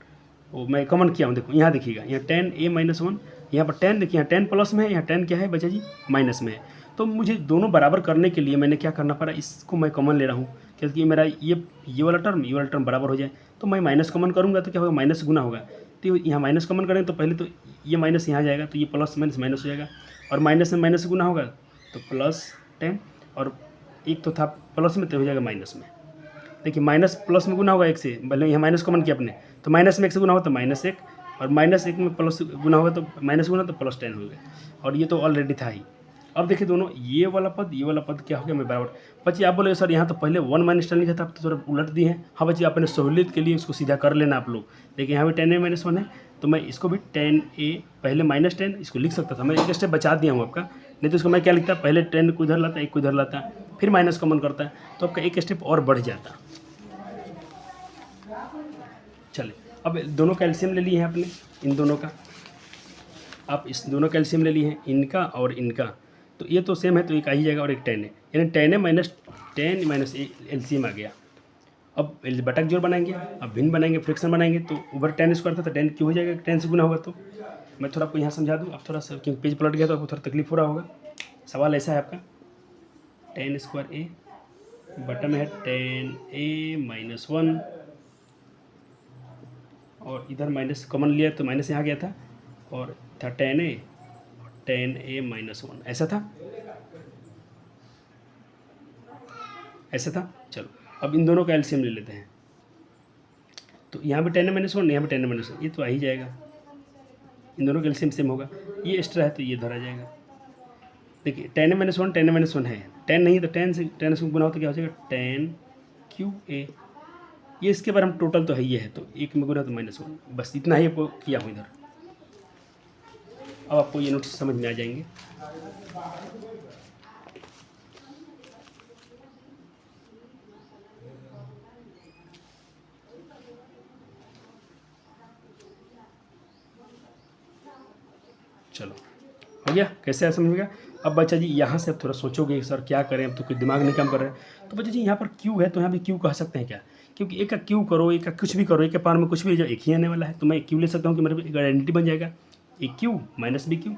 वो मैं कॉमन किया हूँ। देखो यहाँ देखिएगा, यहाँ tan A - 1, यहाँ पर tan देखिए, यहाँ tan प्लस में है, यहाँ tan क्या है बच्चा जी, माइनस में है। तो मुझे दोनों बराबर करने के लिए मैंने क्या करना पड़ा, इसको मैं कॉमन ले रहा हूँ क्योंकि मेरा ये वाला टर्म बराबर हो जाए। तो मैं माइनस कॉमन करूँगा तो क्या होगा, माइनस गुना होगा। तो यहाँ माइनस कॉमन करें तो पहले तो ये माइनस यहाँ जाएगा, तो ये प्लस माइनस हो जाएगा, और माइनस में माइनस गुना होगा तो प्लस tan, और एक तो था प्लस में तो हो जाएगा माइनस में। देखिए माइनस प्लस में गुना होगा 1 से, भले यहाँ माइनस कॉमन किया अपने, तो माइनस में 1 से गुना होगा तो -1, और -1 में प्लस गुना होगा तो माइनस गुना तो +tan हो गया, और ये तो ऑलरेडी था ही। अब देखिए दोनों ये वाला पद क्या हो गया, मैं बराबर। बच्चे आप बोले सर यहाँ तो पहले 1 - tan लिखा था, आप तो थोड़ा उलट दिए हैं। हाँ बच्चे अपने सहूलियत के लिए इसको सीधा कर लेना आप लोग। देखिए यहाँ भी tan A - 1 है, तो मैं इसको भी tan A पहले -tan इसको लिख सकता था। मैं एक स्टेप बचा दिया हूँ आपका, नहीं तो इसको मैं क्या लिखता, पहले tan को इधर लाता, 1 को इधर लाता, फिर माइनस कॉमन करता है, तो आपका एक स्टेप और बढ़ जाता। चले अब दोनों कैल्शियम ले लिए हैं आपने, इन दोनों का, आप इस दोनों कैल्शियम ले लिए हैं, इनका और इनका, तो ये तो सेम है, तो एक आ ही जाएगा और एक 10 है, यानी 10 है माइनस 10 माइनस एलसीएम आ गया। अब बटक जोड़ बनाएंगे, अब भिन्न बनाएंगे, फ्रैक्शन बनाएंगे, तो ऊपर 10 स्क्वायर था तो 10 क्यों हो जाएगा, 10 से गुना होगा। तो मैं थोड़ा आपको यहाँ समझा दूँ, अब थोड़ा सा क्योंकि पेज पलट गया तो आपको थोड़ा तकलीफ हो रहा होगा। सवाल ऐसा है आपका 10 स्क्वायर ए, बटन है 10a माइनस 1, और इधर माइनस कॉमन लिया तो माइनस यहाँ गया था, और था 10a और 10a माइनस 1, ऐसा था, ऐसा था। चलो अब इन दोनों का एलसीएम ले लेते हैं, तो यहाँ पे 10a माइनस 1, यहाँ पे 10a माइनस 1, ये तो आ ही जाएगा, इन दोनों का एलसीएम सेम होगा, ये एक्स्ट्रा है तो ये धरा जाएगा। देखिए 10a माइनस 1 10a माइनस 1 है, 10 नहीं तो 10 से गुना हो तो क्या हो जाएगा 10qa, ये इसके बारे में टोटल तो है ही है, तो एक में गुना तो -1, बस इतना ही आपको किया हूँ इधर। अब आपको ये नोट्स समझ में आ जाएंगे। चलो हो गया, कैसे है समझ में गया। अब बच्चा जी यहाँ से अब थोड़ा सोचोगे सर क्या करें, अब तो कोई दिमाग नहीं काम कर रहा है, तो बच्चा जी यहाँ पर क्यू है तो यहाँ भी क्यू कह सकते हैं क्या, क्योंकि एक का क्यू करो, एक का कुछ भी करो, एक के पार में कुछ भी एक ही आने वाला है, तो मैं क्यू ले सकता हूँ कि मेरे एक आइडेंटिटी बन जाएगा, A cube minus B cube.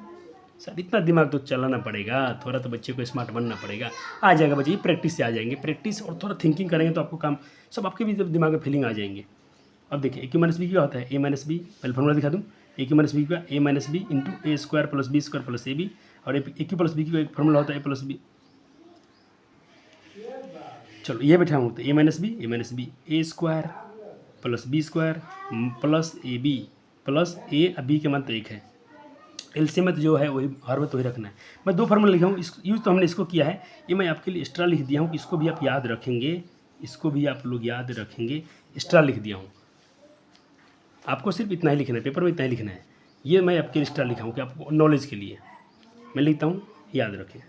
Sir इतना दिमाग तो चलाना पड़ेगा, थोड़ा तो बच्चे को स्मार्ट बनना पड़ेगा। आ जाएगा बच्चे, प्रैक्टिस से आ जाएंगे, प्रैक्टिस और थोड़ा थिंकिंग करेंगे तो आपको काम सब आपके भी दिमाग में फीलिंग आ जाएंगे। अब देखिए ए क्यू माइनस बी क्या होता है, ए माइनस बी, पहले फॉर्मूला दिखा दूँ, ए क्यू माइनस बी का A minus B into A square plus B square plus A B, और ए क्यू प्लस बी की एक फॉर्मूला होता है ए प्लस बी। चलो ये बैठा हूँ, तो A minus B A square plus B square plus A B plus A, B के मान तो एक है, एलसीएम में तो जो है वही हर वक्त वही रखना है। मैं दो फार्मूला लिखा हूँ, इस यूज़ तो हमने इसको किया है, ये मैं आपके लिए एक्स्ट्रा लिख दिया हूँ कि इसको भी आप याद रखेंगे, इसको भी आप लोग याद रखेंगे, एक्स्ट्रा लिख दिया हूँ। आपको सिर्फ इतना ही लिखना है, पेपर में इतना ही लिखना है, ये मैं आपके लिए एक्स्ट्रा लिखा हूँ कि आपको नॉलेज के लिए मैं लिखता हूँ, याद रखें।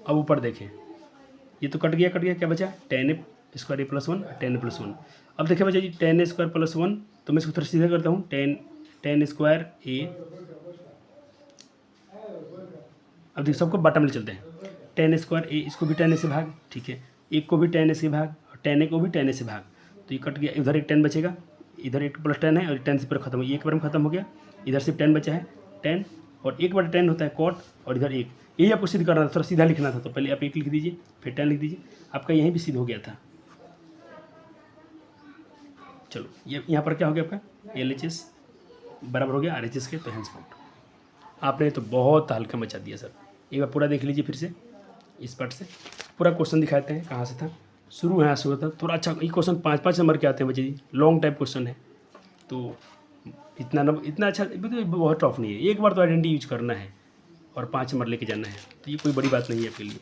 अब ऊपर देखें, ये तो कट गया, क्या बचा 10a स्क्वायर ए प्लस 1 10a प्लस 1। अब देखिए बच्चा जी 10a स्क्वायर प्लस 1, तो मैं इसको थोड़ा सीधा करता हूँ, 10 स्क्वायर ए। अब देखिए सबको बटन में चलते हैं, 10 स्क्वायर ए, इसको भी 10a से भाग, ठीक है, एक को भी 10a से भाग और 10a को भी 10a से भाग, तो ये कट गया, इधर एक 10 बचेगा, इधर एक प्लस 10 है और 10 से पूरा खत्म हो गया, एक बार में खत्म हो गया, इधर सिर्फ 10 बचा है 10, और 1/10 होता है कॉट, और इधर एक, यही आपको सिद्ध करना था, थोड़ा सीधा लिखना था, तो पहले आप 1 लिख दीजिए फिर 10 लिख दीजिए, आपका यहीं भी सिद्ध हो गया था। चलो ये यहाँ पर क्या हो गया आपका LHS बराबर हो गया RHS के, तो हैंसफोर्ड आपने तो बहुत हल्का मचा दिया सर। एक बार पूरा देख लीजिए फिर से, इस पार्ट से पूरा क्वेश्चन दिखाते हैं कहाँ से था, शुरू यहाँ से हुआ था, थोड़ा अच्छा, ये क्वेश्चन 5-5 नंबर के आते हैं बच्चे जी, लॉन्ग टाइप क्वेश्चन है, तो इतना अच्छा बहुत टफ नहीं है, एक बार तो आइडेंटिटी यूज करना है और 5 नंबर लेके जाना है, तो ये कोई बड़ी बात नहीं है आपके लिए।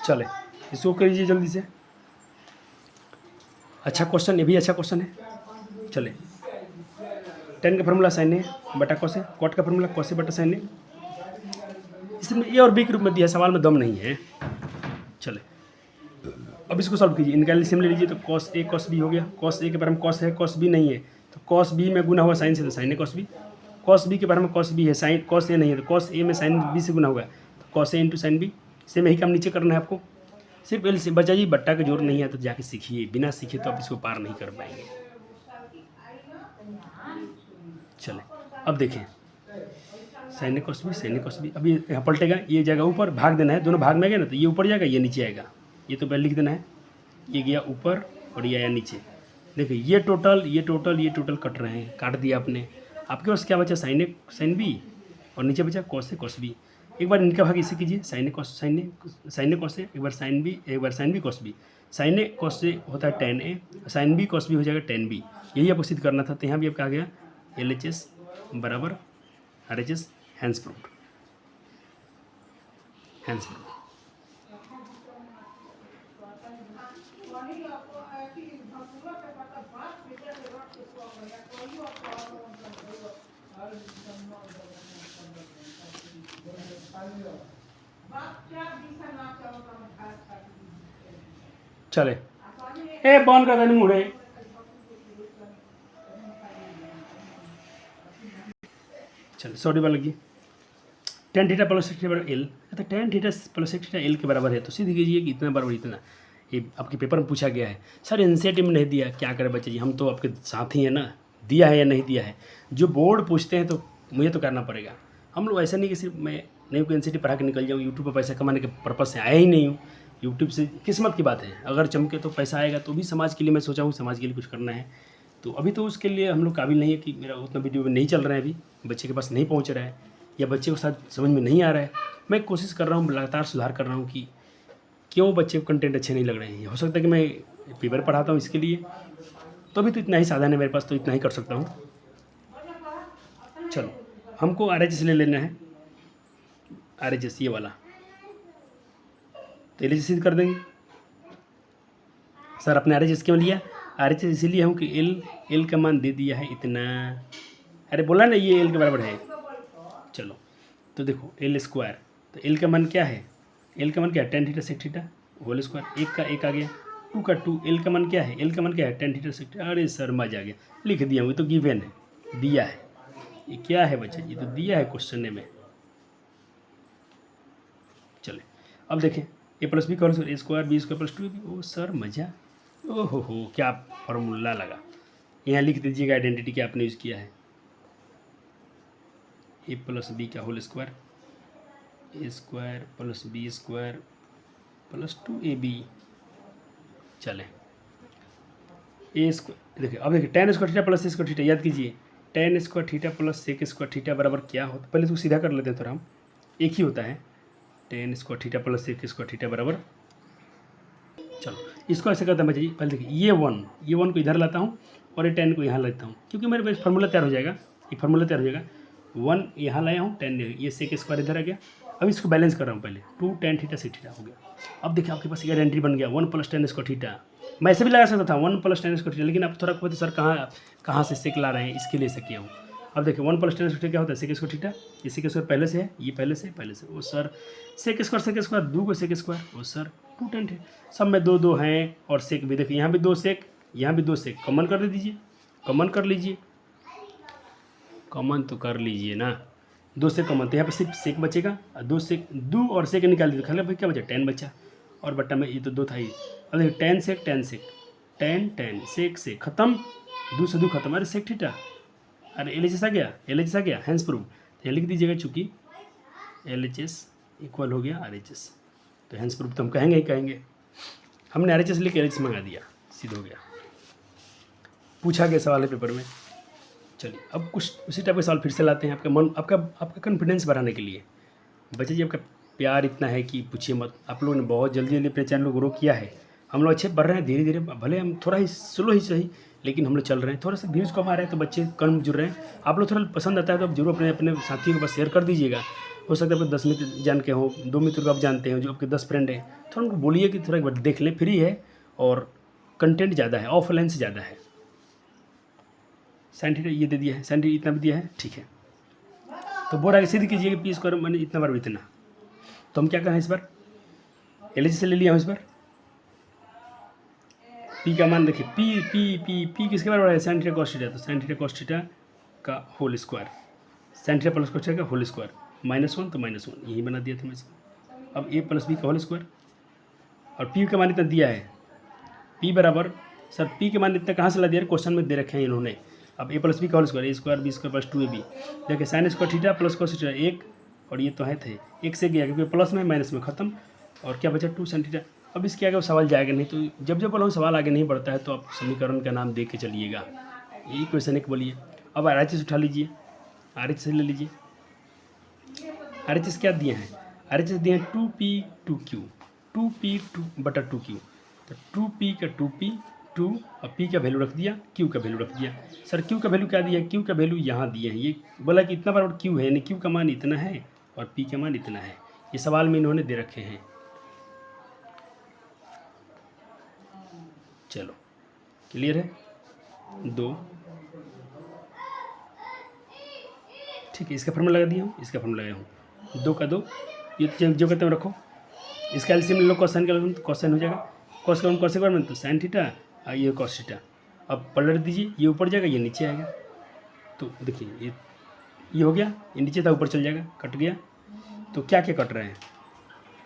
चले इसको कर लीजिए जल्दी से, अच्छा क्वेश्चन, ये भी अच्छा क्वेश्चन है। चले 10 का फॉर्मूला साइन ए बटा कॉस है, कॉट का फॉर्मूला कॉस ए बटा साइन ए, इसमें ए और बी के रूप में दिया, सवाल में दम नहीं है। चले अब इसको सॉल्व कीजिए, इनका एलसीएम ले लीजिए, तो कॉस ए कॉस बी हो गया, कॉस ए के बारे में कॉस है, कॉस बी नहीं है, तो कॉस बी में गुना हुआ साइन से, तो sign A cos B, cos B के बारे में कॉस बी है, साइन कॉस ए नहीं है, तो कॉस ए में साइन बी से गुना हुआ है, तो cos A into sine B, same यही काम नीचे करना है आपको, सिर्फ एल से बचा जी, बट्टा का जोर नहीं है तो जाके सीखिए, बिना सीखे तो आप इसको पार नहीं कर पाएंगे। चले अब देखें साइन कॉस बी, अभी यहाँ पलटेगा, ये जाएगा ऊपर, भाग देना है, दोनों भाग में गए ना, तो ये ऊपर जाएगा ये नीचे आएगा, ये तो पहले लिख देना है, ये गया ऊपर और ये आया नीचे। देखिए ये टोटल कट रहे हैं, काट दिया आपने, आपके पास क्या बचा साइन बी और नीचे बचा कॉस बी, एक बार इनका भाग इसे कीजिए, साइन कॉस ए, एक बार sine B cos B, sine A cos A होता है 10a, sign B cos B हो जाएगा 10b, यही आपको सिद्ध करना था, तो यहाँ भी आपका आ गया LHS बराबर RHS, हैंस प्रूव्ड। चले ए बंद कर देनी मुड़े। चल 100 डिवाइड लगी tan theta plus sec theta बराबर एल। तो tan theta plus sec theta L के बराबर है, तो सीधी कीजिए कि इतना बराबर इतना। ये आपके पेपर में पूछा गया है। सर एनसीईआरटी में नहीं दिया, क्या करें बच्चे जी, हम तो आपके साथ ही हैं ना। दिया है या नहीं दिया है, जो बोर्ड पूछते हैं तो मुझे तो करना पड़ेगा। हम लोग ऐसा नहीं कि सिर्फ मैं नहीं कोई एनसीईआरटी पढ़ा के निकल जाऊँ, यूट्यूब पर पैसा कमाने के पर्पज़ से आया ही नहीं हूँ। यूट्यूब से किस्मत की बात है, अगर चमके तो पैसा आएगा, तो भी समाज के लिए मैं सोचा हूँ, समाज के लिए कुछ करना है। तो अभी तो उसके लिए हम लोग काबिल नहीं है कि मेरा उतना वीडियो नहीं चल रहा है, अभी बच्चे के पास नहीं पहुंच रहा है या बच्चे को साथ समझ में नहीं आ रहा है। मैं कोशिश कर रहा हूँ, लगातार सुधार कर रहा हूँ कि क्यों बच्चे को कंटेंट अच्छे नहीं लग रहे हैं। हो सकता है कि मैं पेपर पढ़ाता हूँ इसके लिए, तो अभी तो इतना ही साधन है मेरे पास, तो इतना ही कर सकता हूँ। चलो हमको RHS ले लेना है, RHS ये वाला, तो LHS सिद्ध कर देंगे। सर आपने RHS क्यों लिया? RHS इसीलिए हूँ कि एल का मान दे दिया है इतना। अरे बोला ना ये एल के बराबर है। चलो तो देखो एल स्क्वायर, तो एल का मान क्या है? एल का मान क्या है? tan theta sec theta whole square, एक का एक आ गया, 2 का 2। एल का मान क्या है? एल का मान क्या है? tan theta sec theta. अरे सर मजा आ गया, लिख दिया हूँ, ये तो गिवन है, दिया है। ये क्या है बच्चे, ये तो दिया है क्वेश्चन में। चले अब देखें ए प्लस बी का whole square B square plus 2ab। ओ सर मजा, ओहो हो क्या फॉर्मूला लगा। यहाँ लिख दीजिएगा आइडेंटिटी क्या आपने यूज़ किया है। ए प्लस बी का whole square, A square plus B square plus 2ab। चले ए स्क्वायर देखिए, अब देखिए tan square theta plus sec square theta, याद कीजिए tan square theta plus sec square theta बराबर क्या होता है? पहले इसको सीधा कर लेते हैं थोड़ा हम, एक ही होता है। tan square theta plus sec square theta बराबर, चलो इसको ऐसे करता हूँ बच्चे जी। पहले देखिए ये वन को इधर लाता हूँ और ये 10 को यहाँ लाता हूँ, क्योंकि मेरे पास फार्मूला तैयार हो जाएगा। ये फार्मूला तैयार हो जाएगा, 1 यहाँ लाया हूँ, 10 ये सेक स्क्वायर इधर आ गया। अब इसको बैलेंस कर रहा हूँ, पहले 2 tan थीटा सेक थीटा हो गया। अब देखिए आपके पास ये आइडेंटिटी बन गया 1 + tan स्क्वायर थीटा। मैं ऐसे भी लगा सकता था 1 + tan स्क्वायर थीटा, लेकिन अब थोड़ा कहते सर कहाँ से सेक ला रहे हैं, इसके लिए ऐसा किया हूँ। अब देखिए 1 + tan स्क्वायर थीटा क्या होता है? सेक स्क्वायर थीटा, ये सेक स्क्वायर पहले से है, ये पहले से वो सर सेक स्क्वायर 2 को सेक स्क्वायर, वो सर 2 tan थीटा। सब में 2 2 हैं और सेक भी देखिए, यहाँ भी 2 सेक, यहाँ भी 2 सेक, कॉमन कर दीजिए, कॉमन कर लीजिए, कॉमन तो कर लीजिए ना। 2 सेक कॉमन, तो यहाँ पे सिर्फ सेक बचेगा, 2 सेक 2 और सेक निकाल दीजिए, खाली भाई क्या बचा? 10 बचा, और बट्टा में ये तो 2 था ही। अब देखिए tan सेक tan सेक सेक खत्म, 2 से 2 खत्म। अरे सेक थीटा, अरे LHS आ गया, हैंस प्रूव। तो लिख दीजिएगा, चूँकि LHS इक्वल हो गया RHS, तो हैंस प्रूफ तो हम कहेंगे ही कहेंगे। हमने RHS लिख के LHS मंगा दिया, सीधा हो गया। पूछा गया सवाल है पेपर में। चलिए अब कुछ उसी टाइप के सवाल फिर से लाते हैं, आपका कॉन्फिडेंस बढ़ाने के लिए। बच्चे जी आपका प्यार इतना है कि पूछिए मत। आप लोगों ने बहुत जल्दी अपने चैनल को ग्रो किया है। हम लोग अच्छे बढ़ रहे हैं धीरे धीरे, भले हम थोड़ा ही स्लो ही सही, लेकिन हम लोग चल रहे हैं। थोड़ा सा व्यूज़ कम आ रहे हैं तो बच्चे कम जुड़ रहे हैं। आप लोग थोड़ा पसंद आता है तो आप जरूर अपने अपने साथियों के पास शेयर कर दीजिएगा। हो सकता है आपके 10 मित्र जान के हो, 2 मित्र को आप जानते हो जो आपके 10 फ्रेंड हैं, थोड़ा उनको बोलिए कि थोड़ा एक बार देख लें, फ्री है और कंटेंट ज़्यादा है, ऑफलाइन से ज़्यादा है। साइन थीटा ये दे दिया है, साइन थीटा इतना भी दिया है, ठीक है। तो बोल रहा है सिद्ध कीजिए कि पी स्क्वायर मैंने इतना बार भी इतना। तो हम क्या करें इस बार, LHS से ले लिया हम इस बार। पी का मान देखिए, पी किसके बराबर है? साइन थीटा कॉस थीटा, तो साइन थीटा कॉस थीटा का whole square, sine theta plus cos theta का होल स्क्वायर, -1 तो -1 यही बना दिया था मैं इसको। अब a + b का होल स्क्वायर, और p का मान इतना दिया है, p बराबर, सर p के मान इतना कहाँ से ला दिया? क्वेश्चन में दे रखे हैं इन्होंने। अब a + b का whole square, a² b² + 2ab। देखिए sine square theta plus cos theta 1, और ये तो है थे 1 से गया क्योंकि प्लस में माइनस में खत्म, और क्या बचा 2 साइन थीटा। अब इसके आगे सवाल जाएगा नहीं, तो जब जब बोला सवाल आगे नहीं बढ़ता है तो आप समीकरण का नाम देख के चलिएगा। यही क्वेश्चन एक बोलिए। अब RHS उठा लीजिए, RHS ले लीजिए। RHS क्या दिए हैं? RHS दिए हैं 2p 2q, 2p 2/2q। तो 2p का 2p 2, और p का वैल्यू रख दिया, q का वैल्यू रख दिया। सर q का वैल्यू क्या दिया? q का वैल्यू यहाँ दिए हैं, ये बोला कि इतना बराबर q है, यानी q का मान इतना है और p का मान इतना है। ये सवाल में इन्होंने दे रखे हैं। चलो क्लियर है? 2 ठीक है, इसका फॉर्मूला लगा दिया हूँ, इसका फॉर्मूला लगाया हूँ, 2 का 2, ये जो कहते हैं रखो, इसका एलसीएम ले लो, कोसाइन का लो तो कोसाइन हो जाएगा, कॉस का कॉस स्क्वायर में तो साइन थीटा, ये कॉस थीटा। अब पलट दीजिए, ये ऊपर जाएगा, ये नीचे आएगा, तो देखिए ये हो गया, ये नीचे था ऊपर चल जाएगा, कट गया। तो क्या क्या कट रहे हैं,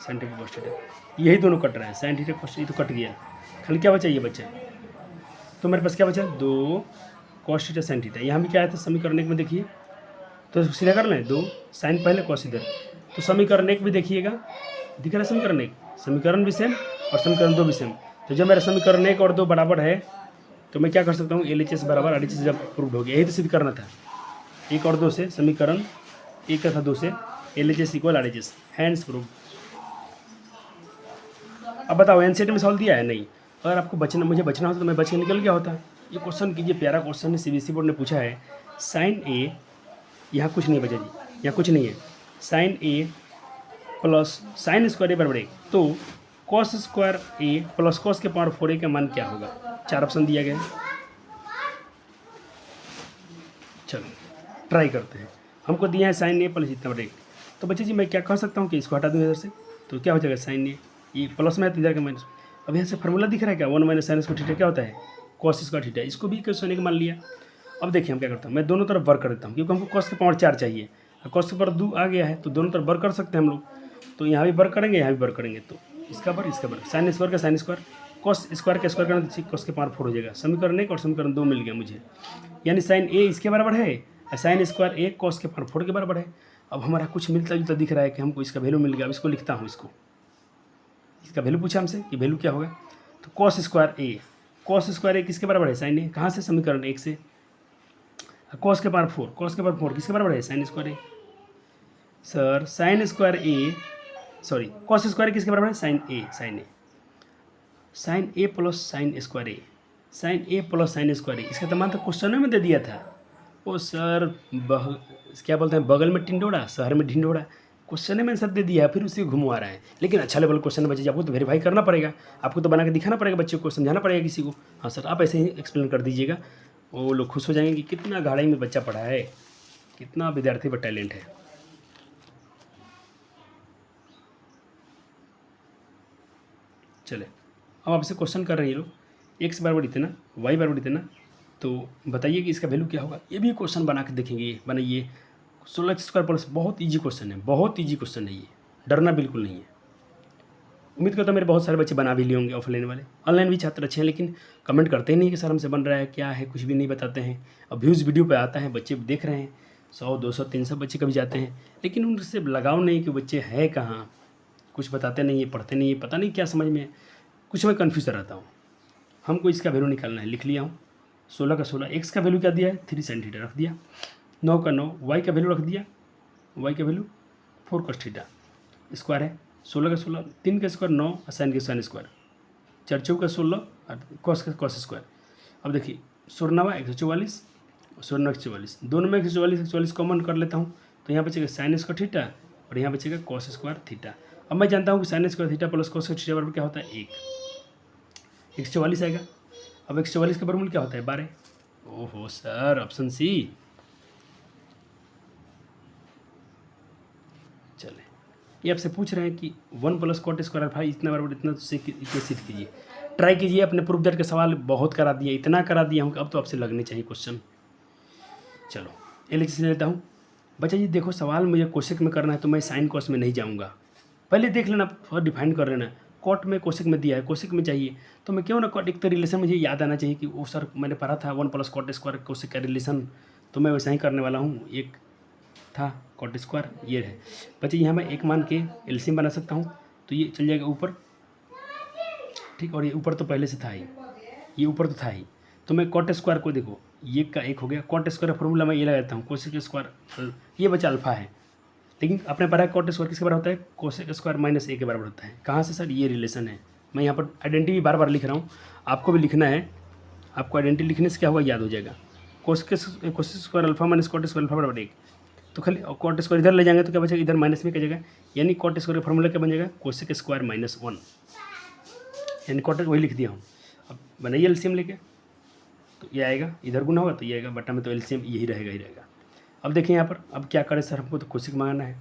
साइन थीटा कॉस थीटा, यही दोनों कट रहे हैं, साइन थीटा कॉस, ये तो कट गया, खाली क्या बचा, ये बचा। तो मेरे पास क्या बचा, 2 कॉस थीटा साइन थीटा। यहाँ भी क्या आया था समीकरण एक में, देखिए तो सीधा कर लें, 2 साइन पहले कॉस इधर, तो समीकरण एक भी देखिएगा, दिख रहा है समीकरण एक, समीकरण भी सेम और समीकरण 2 भी सेम। तो जब मेरा समीकरण 1 और 2 बराबर है तो मैं क्या कर सकता हूँ, LHS बराबर RHS जब प्रूव हो गया, यही तो सिद्ध करना था, 1 और 2 से, समीकरण 1 तथा 2 से LHS equal RHS, hands prove. अब बताओ एनसीईआरटी में सॉल्व दिया है नहीं, अगर आपको मुझे बचना होता तो मैं बच के निकल गया होता। ये क्वेश्चन कीजिए, प्यारा क्वेश्चन है, CBSE बोर्ड ने पूछा है, साइन ए, यहाँ कुछ नहीं है बचा जी, यहाँ कुछ नहीं है, साइन ए प्लस साइन स्क्वायर ए बराबर 1, तो कॉस स्क्वायर ए प्लस कॉस के पावर 4a का मान क्या होगा। 4 ऑप्शन दिया गया है, चलो ट्राई करते हैं। हमको दिया है साइन ए प्लस इतना बराबर 1, तो बच्चे जी मैं क्या कह सकता हूँ कि इसको हटा दूँ इधर से, तो क्या हो जाएगा, साइन ए, ये प्लस में है तो इधर का माइनस। अब यहाँ से फार्मूला दिख रहा है क्या, 1 माइनस साइन स्क्वायर थीटा क्या होता है, कॉस स्क्वायर थीटा, इसको भी क्वेश्चन एक मान लिया। अब देखिए हम क्या करता हूँ, मैं दोनों तरफ वर्क कर देता हूँ, क्योंकि हमको कॉस के पावर 4 चाहिए, कॉस के पावर 2 आ गया है, तो दोनों तरफ वर्क कर सकते हैं हम लोग। तो यहाँ भी वर्क करेंगे, यहाँ भी वर्क करेंगे, तो इसका वर्क, साइन स्क्वायर का साइन स्क्वायर, कॉस स्क्वायर का स्क्वायर करना तो कॉस के पावर 4 हो जाएगा। समीकरण 1 और समीकरण 2 मिल गया मुझे, यानी साइन ए इसके बराबर है और साइन स्क्वायर ए कॉस के पावर 4 के बराबर है। अब हमारा कुछ मिलता जुलता दिख रहा है कि हमको इसका वैल्यू मिल गया। अब इसको लिखता हूँ, इसका वैल्यू पूछा हमसे कि वैल्यू क्या होगा, तो कॉस स्क्वायर ए किसके बराबर है, साइन ए, कहाँ से, समीकरण 1 से। कॉस के पावर 4 किसके बराबर है, साइन स्क्वायर ए। सर साइन स्क्वायर ए, सॉरी कॉस स्क्वायर किसके बराबर है, साइन ए प्लस साइन स्क्वायर ए, साइन स्क्वायर ए, इसका तमाम तो क्वेश्चन में दे दिया था। ओ सर क्या बोलते हैं, बगल में टिंडोड़ा शहर में ढिंडोड़ा, क्वेश्चन में आंसर दे दिया, फिर उसी घुमवा रहा है। लेकिन अच्छा लेवल क्वेश्चन बच्चे, आपको तो वेरीफाई करना पड़ेगा, आपको तो बना के दिखाना पड़ेगा बच्चे को, समझाना पड़ेगा किसी को। हाँ सर आप ऐसे ही एक्सप्लेन कर दीजिएगा, वो लोग खुश हो जाएंगे कि कितना गाढ़ाई में बच्चा पढ़ा है, कितना विद्यार्थी पर टैलेंट है। चले अब आपसे क्वेश्चन कर रहे हैं ये लोग, एक्स बराबर इतना, वाई बराबर इतना, तो बताइए कि इसका वैल्यू क्या होगा। ये भी क्वेश्चन बना के देखेंगे, बनाइए 16 स्क्वायर प्लस, बहुत ईजी क्वेश्चन है, बहुत ईजी क्वेश्चन है ये, डरना बिल्कुल नहीं है। उम्मीद करता हूँ मेरे बहुत सारे बच्चे बना भी लिए होंगे, ऑफलाइन वाले, ऑनलाइन भी छात्र अच्छे हैं, लेकिन कमेंट करते ही नहीं कि सर हमसे बन रहा है, क्या है, कुछ भी नहीं बताते हैं। अब व्यूज़ वीडियो पे आता है, बच्चे देख रहे हैं, 100 200 300 बच्चे कभी जाते हैं, लेकिन उनसे लगाव नहीं कि बच्चे हैं कहाँ, कुछ बताते नहीं है, पढ़ते नहीं है, पता नहीं क्या समझ में, कुछ मैं कन्फ्यूज़ रहता हूँ। हमको इसका वैल्यू निकालना है, लिख लिया हूँ, 16 का 16, एक्स का वैल्यू क्या दिया है, 3 sin थीटा रख दिया, 9 का 9, वाई का वैल्यू रख दिया, वाई का वैल्यू 4 cos थीटा, स्क्वायर है 16 का 16, 3 का स्क्वायर 9 और साइन का साइन स्क्वायर, 4 चौक का 16 और कॉस का कॉस स्क्वायर। अब देखिए 16 144, 16 144, दोनों में 144 कॉमन कर लेता हूँ, तो यहाँ बचेगा साइन स्क्वायर थीटा और यहाँ बचेगा कॉस स्क्वायर थीटा। अब मैं जानता हूँ कि sign square theta plus cos theta बराबर क्या होता है, 144 आएगा। अब 144 का वर्गमूल क्या होता है, 12। ओहो सर ऑप्शन सी। चले ये आपसे पूछ रहे हैं कि 1 प्लस कॉट स्क्वायर अल्फा इतना बराबर इतना, तो सिद्ध कीजिए, ट्राई कीजिए। अपने प्रूफ दैट के सवाल बहुत करा दिया, इतना करा दिया हूँ कि अब तो आपसे लगने चाहिए क्वेश्चन। चलो LHS ले लेता हूँ। बच्चा जी देखो सवाल मुझे कोशेक में करना है, तो मैं साइन कॉस में नहीं जाऊँगा, पहले देख लेना, थोड़ा डिफाइन कर लेना। कॉट में कोशेक में दिया है, कोशेक में चाहिए तो मैं क्यों ना कॉट, एक तो रिलेशन मुझे याद आना चाहिए कि वो सर मैंने पढ़ा था 1 प्लस कॉट स्क्वायर कोशेक का रिलेशन, तो मैं वैसा ही करने वाला हूँ। एक था कॉट स्क्वायर, ये है बच्चे, यहाँ मैं एक मान के एलसीएम बना सकता हूँ, तो ये चल जाएगा ऊपर, ठीक, और ये ऊपर तो पहले से था ही, ये ऊपर तो था ही, तो मैं कॉट स्क्वायर को देखो, ये का एक हो गया, कॉट स्क्वायर का फॉर्मूला मैं ये लगाता हूँ, कोशेक स्क्वायर, ये बचा अल्फा है, लेकिन अपने पढ़ा है कॉट स्क्वायर किसके बराबर होता है, कोशेक स्क्वायर माइनस ए के बराबर होता है। कहाँ से सर, ये रिलेशन है। मैं यहाँ पर आइडेंटिटी बार बार लिख रहा हूँ, आपको भी लिखना है, आपको आइडेंटिटी लिखने से क्या होगा, याद हो जाएगा। Cosec square alpha minus cot square alpha बराबर 1, तो खाली कॉट स्क्वायर इधर ले जाएंगे तो क्या बचेगा, इधर माइनस में क्या जाएगा, यानी कॉट स्क्वायर का फॉर्मूला क्या बन जाएगा, कोशेक स्क्वायर माइनस 1, यानी कॉट वही लिख दिया हूँ। अब बनाइए एलसीएम लेके, तो ये आएगा, इधर गुना होगा तो ये आएगा, बटा में तो एलसीएम यही रहेगा ही रहेगा। अब देखें यहाँ पर, अब क्या करें सर, हमको तो कोसेक मांगना है।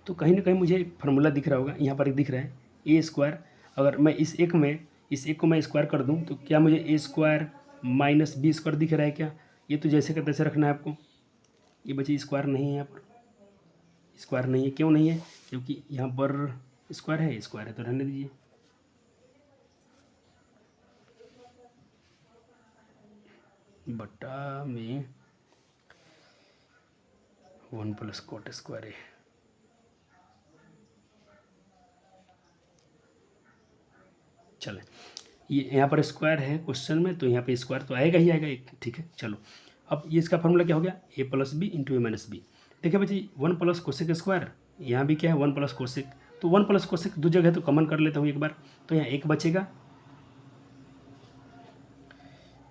तो कहीं ना कहीं मुझे एक फार्मूला दिख रहा होगा, यहाँ पर एक दिख रहा है ए स्क्वायर। अगर मैं इस एक को मैं स्क्वायर कर दूँ तो क्या मुझे ए स्क्वायर माइनस बी स्क्वायर दिख रहा है क्या? ये तो जैसे का तैसे रखना है आपको। ये बच्चे स्क्वायर नहीं है, यहाँ पर स्क्वायर नहीं है। क्यों नहीं है? क्योंकि यहाँ पर स्क्वायर है तो रहने दीजिए। बटा में 1 प्लस कोट स्क्वायर है। चले, ये यहाँ पर स्क्वायर है क्वेश्चन में, तो यहाँ पे स्क्वायर तो आएगा ही आएगा एक, ठीक है। चलो, अब ये इसका फॉर्मूला क्या हो गया, ए plus B into A minus B. देखिए बच्चे 1 प्लस कोसेक स्क्वायर, यहाँ भी क्या है 1 प्लस कोसेक, तो 1 प्लस कोसेक दो जगह तो कॉमन कर लेता हूँ एक बार, तो यहाँ एक बचेगा।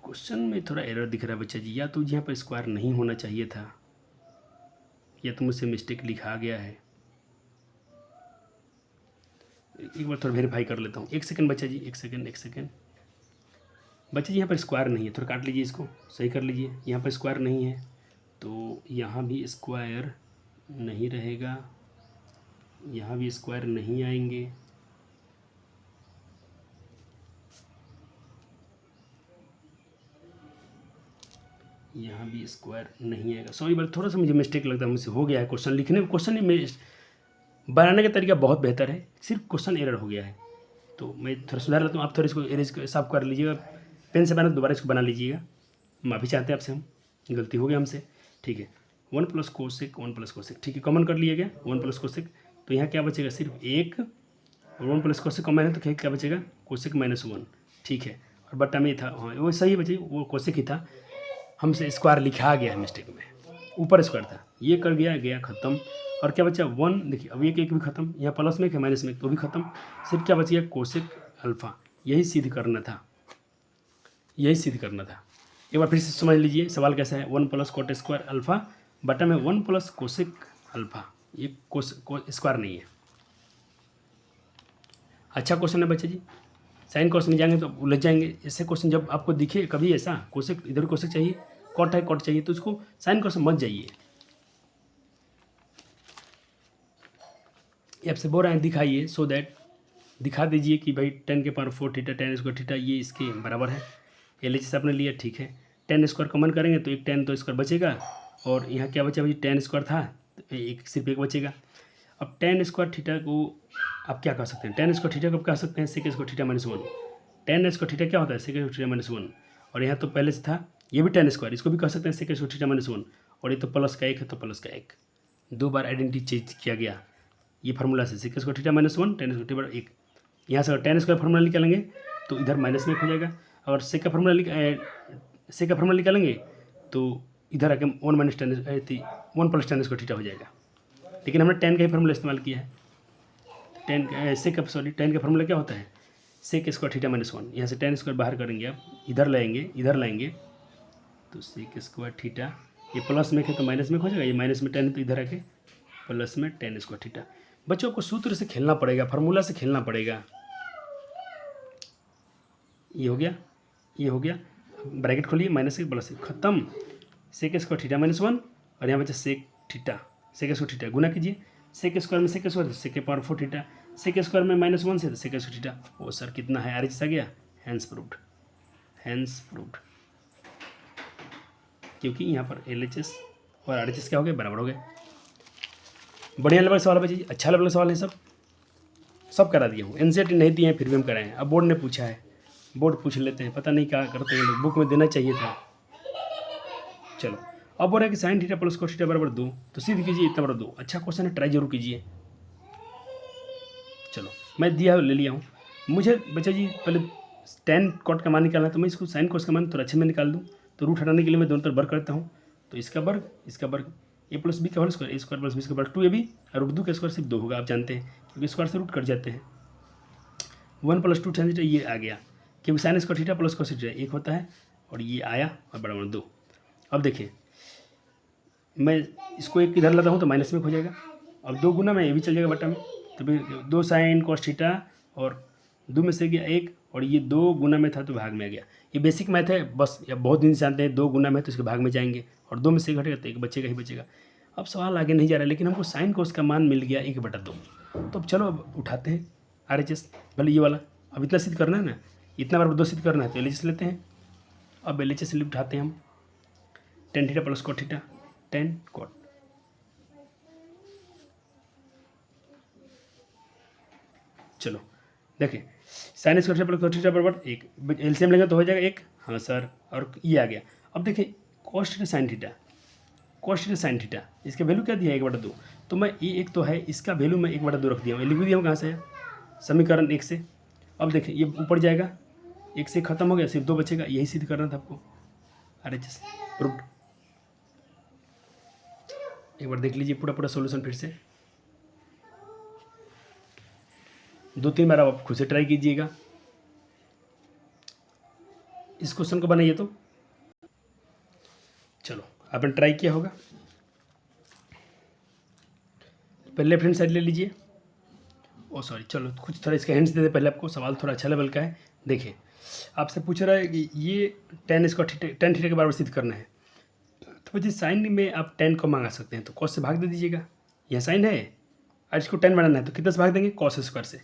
क्वेश्चन में थोड़ा एरर दिख रहा है बच्चा जी, या तो यहाँ पर स्क्वायर नहीं होना चाहिए था, या तो मुझसे मिस्टेक लिखा गया है। एक बार थोड़ा वेरीफाई कर लेता हूँ, एक सेकंड बच्चा जी, एक सेकंड बच्चा जी। यहाँ पर स्क्वायर नहीं है, थोड़ा काट लीजिए, इसको सही कर लीजिए। यहाँ पर स्क्वायर नहीं है तो यहाँ भी स्क्वायर नहीं रहेगा, यहाँ भी स्क्वायर नहीं आएंगे। यहाँ भी स्क्वायर नहीं आएगा। सॉरी बार थोड़ा सा मुझे मिस्टेक लगता है, मुझसे हो गया है क्वेश्चन लिखने में। क्वेश्चन में बनाने का तरीका बहुत बेहतर है, सिर्फ क्वेश्चन एरर हो गया है, तो मैं थोड़ा सुधार लेता हूँ। आप थोड़ा इसको एरेज साफ कर लीजिएगा, पेन से बना दोबारा इसको बना लीजिएगा। माफ़ी चाहते हैं आपसे, हम गलती हो गया हमसे, ठीक है। 1 प्लस कोसेक, 1 प्लस कोसेक, ठीक है, कॉमन कर लिया गया 1 प्लस कोसेक। तो यहाँ क्या बचेगा, सिर्फ एक, और 1 प्लस कोसेक कॉमन है तो क्या बचेगा, कोसेक माइनस 1, ठीक है। और बट्टा में था, हाँ वो सही बचे, वो कोसेक ही था, हमसे स्क्वायर लिखा गया है मिस्टेक में, ऊपर स्क्वायर था, ये कर गया ख़त्म। और क्या बचा 1, देखिए अब एक भी ख़त्म, यहाँ प्लस में एक है माइनस में, तो भी ख़त्म। सिर्फ क्या बच गया, कोसेक अल्फ़ा, यही सिद्ध करना था, एक बार फिर से समझ लीजिए सवाल कैसा है। 1 प्लस कोट स्क्वायर अल्फ़ा बटा में 1 प्लस कोसेक अल्फ़ा, ये स्क्वायर नहीं है। अच्छा क्वेश्चन है बच्चे जी, साइन कोस में जाएंगे तो उलझ जाएंगे। ऐसे क्वेश्चन जब आपको दिखे कभी ऐसा, कोसेक इधर कोसेक चाहिए, कॉट है कॉट चाहिए, तो उसको साइन कोस में मत जाइए। ये आपसे बोल रहे हैं दिखाइए, सो दैट दिखा दीजिए कि भाई 10 के पावर 4 थीटा, 10 स्क्वायर थीटा ये इसके बराबर है। LHS आपने लिया, ठीक है। 10 स्क्वायर कॉमन करेंगे तो एक 10 तो स्क्वायर बचेगा, और यहाँ क्या बचा भाई, 10 स्क्वायर था तो एक सिर्फ एक बचेगा। अब 10 स्क्वायर थीटा को आप क्या कह सकते हैं, 10 स्क्वायर थीटा को आप कह सकते हैं sec square theta minus 1। 10 square theta क्या होता है, सेक स्क्वायर थीटा माइनस 1, और यहाँ तो पहले से था ये भी 10 स्क्वायर, इसको भी कह सकते हैं सेक स्क्वायर थीटा माइनस 1, और ये तो प्लस का 1 है तो प्लस का 1, दो बार आइडेंटिटी चेंज किया गया ये फार्मूला से, sec square theta minus 1, 10 square theta 1। यहाँ से अगर 10 स्क्वायर फार्मूला निकालेंगे तो इधर माइनस में हो जाएगा, अगर सेक का फार्मूला निकालेंगे तो इधर आके 1 माइनस 10 1 प्लस 10 स्क्वायर थीटा हो जाएगा। लेकिन हमने 10 का ही फार्मूला इस्तेमाल किया है। 10 का फार्मूला क्या होता है, सेक स्क्वायर थीटा माइनस 1। यहाँ से 10 स्क्वायर बाहर करेंगे आप, इधर लाएंगे तो सेक स्क्वायर थीटा, ये प्लस में है तो माइनस में हो जाएगा, ये माइनस में 10 है तो इधर आके प्लस में 10 स्क्वायर थीटा। बच्चों को सूत्र से खेलना पड़ेगा, फार्मूला से खेलना पड़ेगा। ये हो गया, ब्रैकेट खोलिए, माइनस से प्लस से खत्म। सेक स्क्वायर थीटा माइनस 1, और यहाँ बचा सेक स्क्वायर थीटा, गुना कीजिए, सेक स्क्वायर में सेक स्क्वायर, सेक के पावर 4 थीटा, सेक स्क्वायर में माइनस 1 से तो सेक स्क्वायर थीटा। वो सर कितना है, RHS आ गया, हैंस प्रूव्ड, क्योंकि यहाँ पर LHS और RHS क्या हो गए, बराबर हो गए। बढ़िया लेवल सवाल है बच्चे, अच्छा लेवल सवाल है, सब करा दिया हूँ। NCERT नहीं दिए हैं फिर भी हम कराए हैं, अब बोर्ड ने पूछा है, बोर्ड पूछ लेते हैं, पता नहीं क्या करते हैं लोग, बुक में देना चाहिए था। चलो, अब बोल रहे हैं कि sign theta plus cos theta बराबर 2, तो सीध कीजिए इतना बराबर 2। अच्छा क्वेश्चन है, ट्राई जरूर कीजिए। चलो मैं दिया ले लिया हूँ। मुझे बच्चा जी पहले 10 कॉट का मान निकालना है, तो मैं इसको साइन कोस का मान थोड़ा अच्छे में निकाल दूँ, तो रूट हटाने के लिए मैं दोनों तरफ वर्ग करता हूँ, तो इसका वर्ग ए प्लस बी का whole square, A square plus B का वर्ग 2ab, और रूट 2 का स्क्वायर सिर्फ 2 होगा, आप जानते हैं क्योंकि स्क्वायर से रूट कट जाते हैं। 1 प्लस 2 tan थीटा ये आ गया, क्योंकि sign square theta plus cos theta एक होता है, और ये आया और बराबर 2। अब देखिए मैं इसको एक इधर लाता हूँ तो माइनस में हो जाएगा, अब 2 गुना में ये भी चल जाएगा बटा में, तो फिर 2 साइन कोस थीटा और 2 में से गया 1 और ये 2 गुना में था तो भाग में आ गया। ये बेसिक मैथ है बस, या बहुत दिन से जानते हैं 2 गुना में तो इसके भाग में जाएंगे और 2 में से घटेगा तो 1 बचेगा ही बचेगा। अब सवाल आगे नहीं जा रहा है, लेकिन हमको साइन कोस का मान मिल गया 1/2। तो अब चलो अब उठाते हैं RHS, भले ये वाला अब इतना सिद्ध करना है ना, इतना बार 2 सिद्ध करना है तो LHS लेते हैं। अब LHS उठाते हैं हम, tan theta plus cot theta, tan cot। चलो देखिए sine square theta plus cot theta बराबर 1, LCM लेंगे तो हो जाएगा 1। हाँ सर, और ये आ गया। अब देखिए cos theta sine theta, cos theta sine theta, इसका वैल्यू क्या दिया है 1/2। तो मैं ये एक तो है इसका वैल्यू मैं 1/2 रख दिया हूँ, लिख दिया हूँ कहाँ से है, समीकरण 1 से। अब देखिए ये ऊपर जाएगा, 1 से खत्म हो गया, सिर्फ 2 बचेगा, यही सिद्ध करना था आपको। RHS proved. एक बार देख लीजिए पूरा सॉल्यूशन फिर से, 2-3 बार आप खुद से ट्राई कीजिएगा। इस क्वेश्चन को बनाइए तो चलो आपने ट्राई किया होगा। पहले लेफ्ट हैंड साइड ले लीजिए। ओ सॉरी, चलो कुछ थोड़ा इसका हिंट्स दे दे पहले आपको, सवाल थोड़ा अच्छा लेवल का है। देखिए आपसे पूछ रहा है कि ये tan थीटा के बराबर सिद्ध करना है, तो बच्चे साइन में आप tan को मंगा सकते हैं, तो cos से भाग दे दीजिएगा। यह साइन है और इसको tan बनाना है तो कितना से भाग देंगे, cos स्क्वायर से।